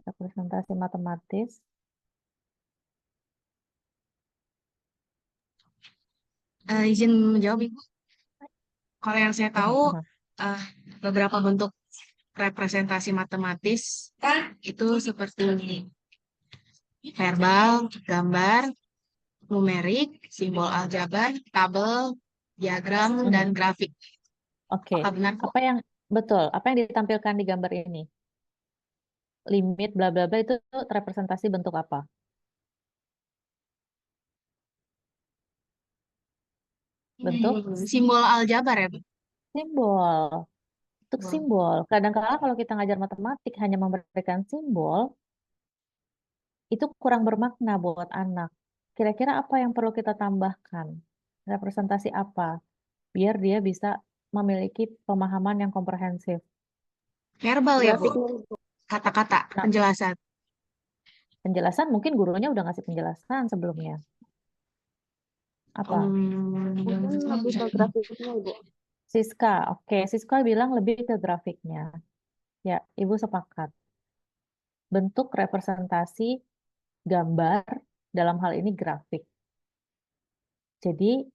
Representasi matematis. Izin menjawab, Ibu. Kalau yang saya tahu, beberapa bentuk representasi matematis itu seperti verbal, gambar, numerik, simbol aljabar, tabel, diagram, dan grafik. Oke. Apakah benar, Bu? Apa yang betul? Apa yang ditampilkan di gambar ini? Limit bla bla bla itu representasi bentuk apa? Bentuk Simbol aljabar ya, Bu? simbol. Untuk simbol. Kadang-kala kalau kita ngajar matematik hanya memberikan simbol, itu kurang bermakna buat anak. Kira-kira apa yang perlu kita tambahkan? Representasi apa? Biar dia bisa memiliki pemahaman yang komprehensif. Verbal ya, Bu? Grafiknya. Kata-kata, penjelasan. Penjelasan mungkin gurunya udah ngasih penjelasan sebelumnya. Apa? Mungkin lebih ke grafiknya, Ibu. Siska, oke. Siska bilang lebih ke grafiknya. Ya, Ibu sepakat. Bentuk representasi gambar dalam hal ini grafik. Jadi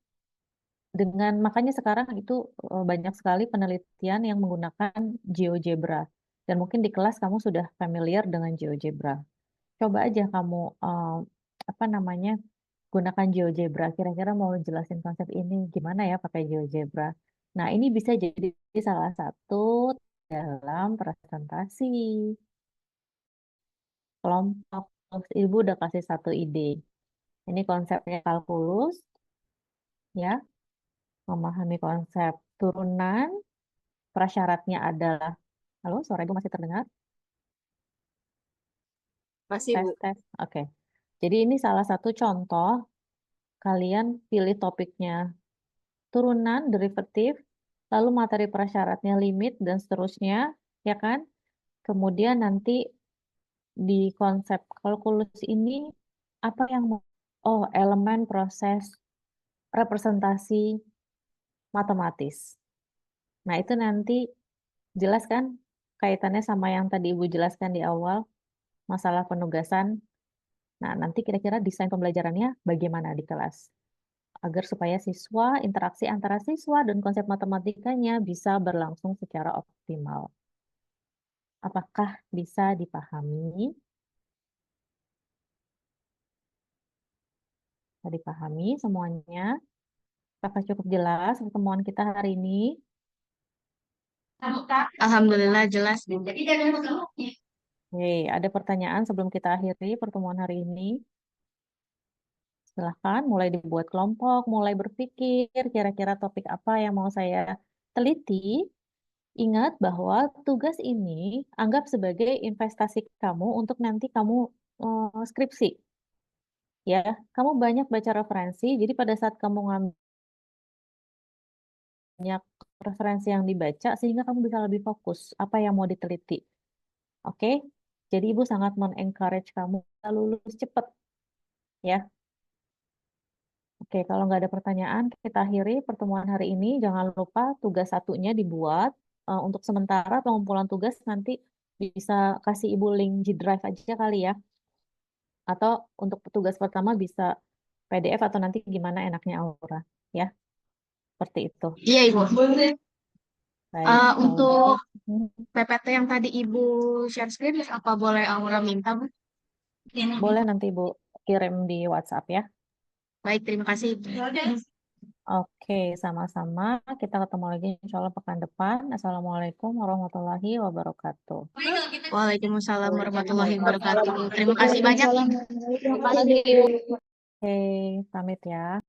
makanya sekarang itu banyak sekali penelitian yang menggunakan GeoGebra. Dan mungkin di kelas kamu sudah familiar dengan GeoGebra. Coba aja kamu gunakan GeoGebra. Kira-kira mau jelasin konsep ini gimana ya pakai GeoGebra. Nah, ini bisa jadi salah satu dalam presentasi kelompok. Ibu udah kasih satu ide. Ini konsepnya kalkulus, ya. Memahami konsep turunan, prasyaratnya adalah, halo, suara Ibu masih terdengar? Masih, Bu. Tes. Oke. Jadi ini salah satu contoh, kalian pilih topiknya turunan, derivatif, lalu materi prasyaratnya limit, dan seterusnya, ya kan? Kemudian nanti di konsep kalkulus ini, apa yang elemen proses representasi matematis. Nah, itu nanti jelas kan kaitannya sama yang tadi Ibu jelaskan di awal, masalah penugasan. Nah, nanti kira-kira desain pembelajarannya bagaimana di kelas? Agar supaya interaksi antara siswa dan konsep matematikanya bisa berlangsung secara optimal. Apakah bisa dipahami? Bisa dipahami semuanya? Apakah cukup jelas pertemuan kita hari ini? Alhamdulillah jelas, Bu. Oke, ada pertanyaan sebelum kita akhiri pertemuan hari ini? Silahkan mulai dibuat kelompok, mulai berpikir kira-kira topik apa yang mau saya teliti. Ingat bahwa tugas ini anggap sebagai investasi kamu untuk nanti kamu skripsi. Ya, kamu banyak baca referensi, jadi pada saat kamu ngambil banyak referensi yang dibaca, sehingga kamu bisa lebih fokus apa yang mau diteliti. Oke? Jadi Ibu sangat men-encourage kamu lulus cepat. Ya. Oke, kalau nggak ada pertanyaan, kita akhiri pertemuan hari ini. Jangan lupa tugas satunya dibuat. Untuk sementara pengumpulan tugas nanti bisa kasih Ibu link G-Drive aja kali ya. Atau untuk tugas pertama bisa PDF atau nanti gimana enaknya Aura. Ya, seperti itu. Iya, Ibu. Baik, Untuk PPT yang tadi Ibu share screen, apa boleh Aura minta, Bu? boleh nanti Ibu kirim di WhatsApp ya. Baik, terima kasih. Oke, sama-sama. Kita ketemu lagi insya Allah pekan depan. Assalamualaikum warahmatullahi wabarakatuh. Waalaikumsalam warahmatullahi wabarakatuh. Terima kasih banyak. Terima kasih. Oke, pamit ya.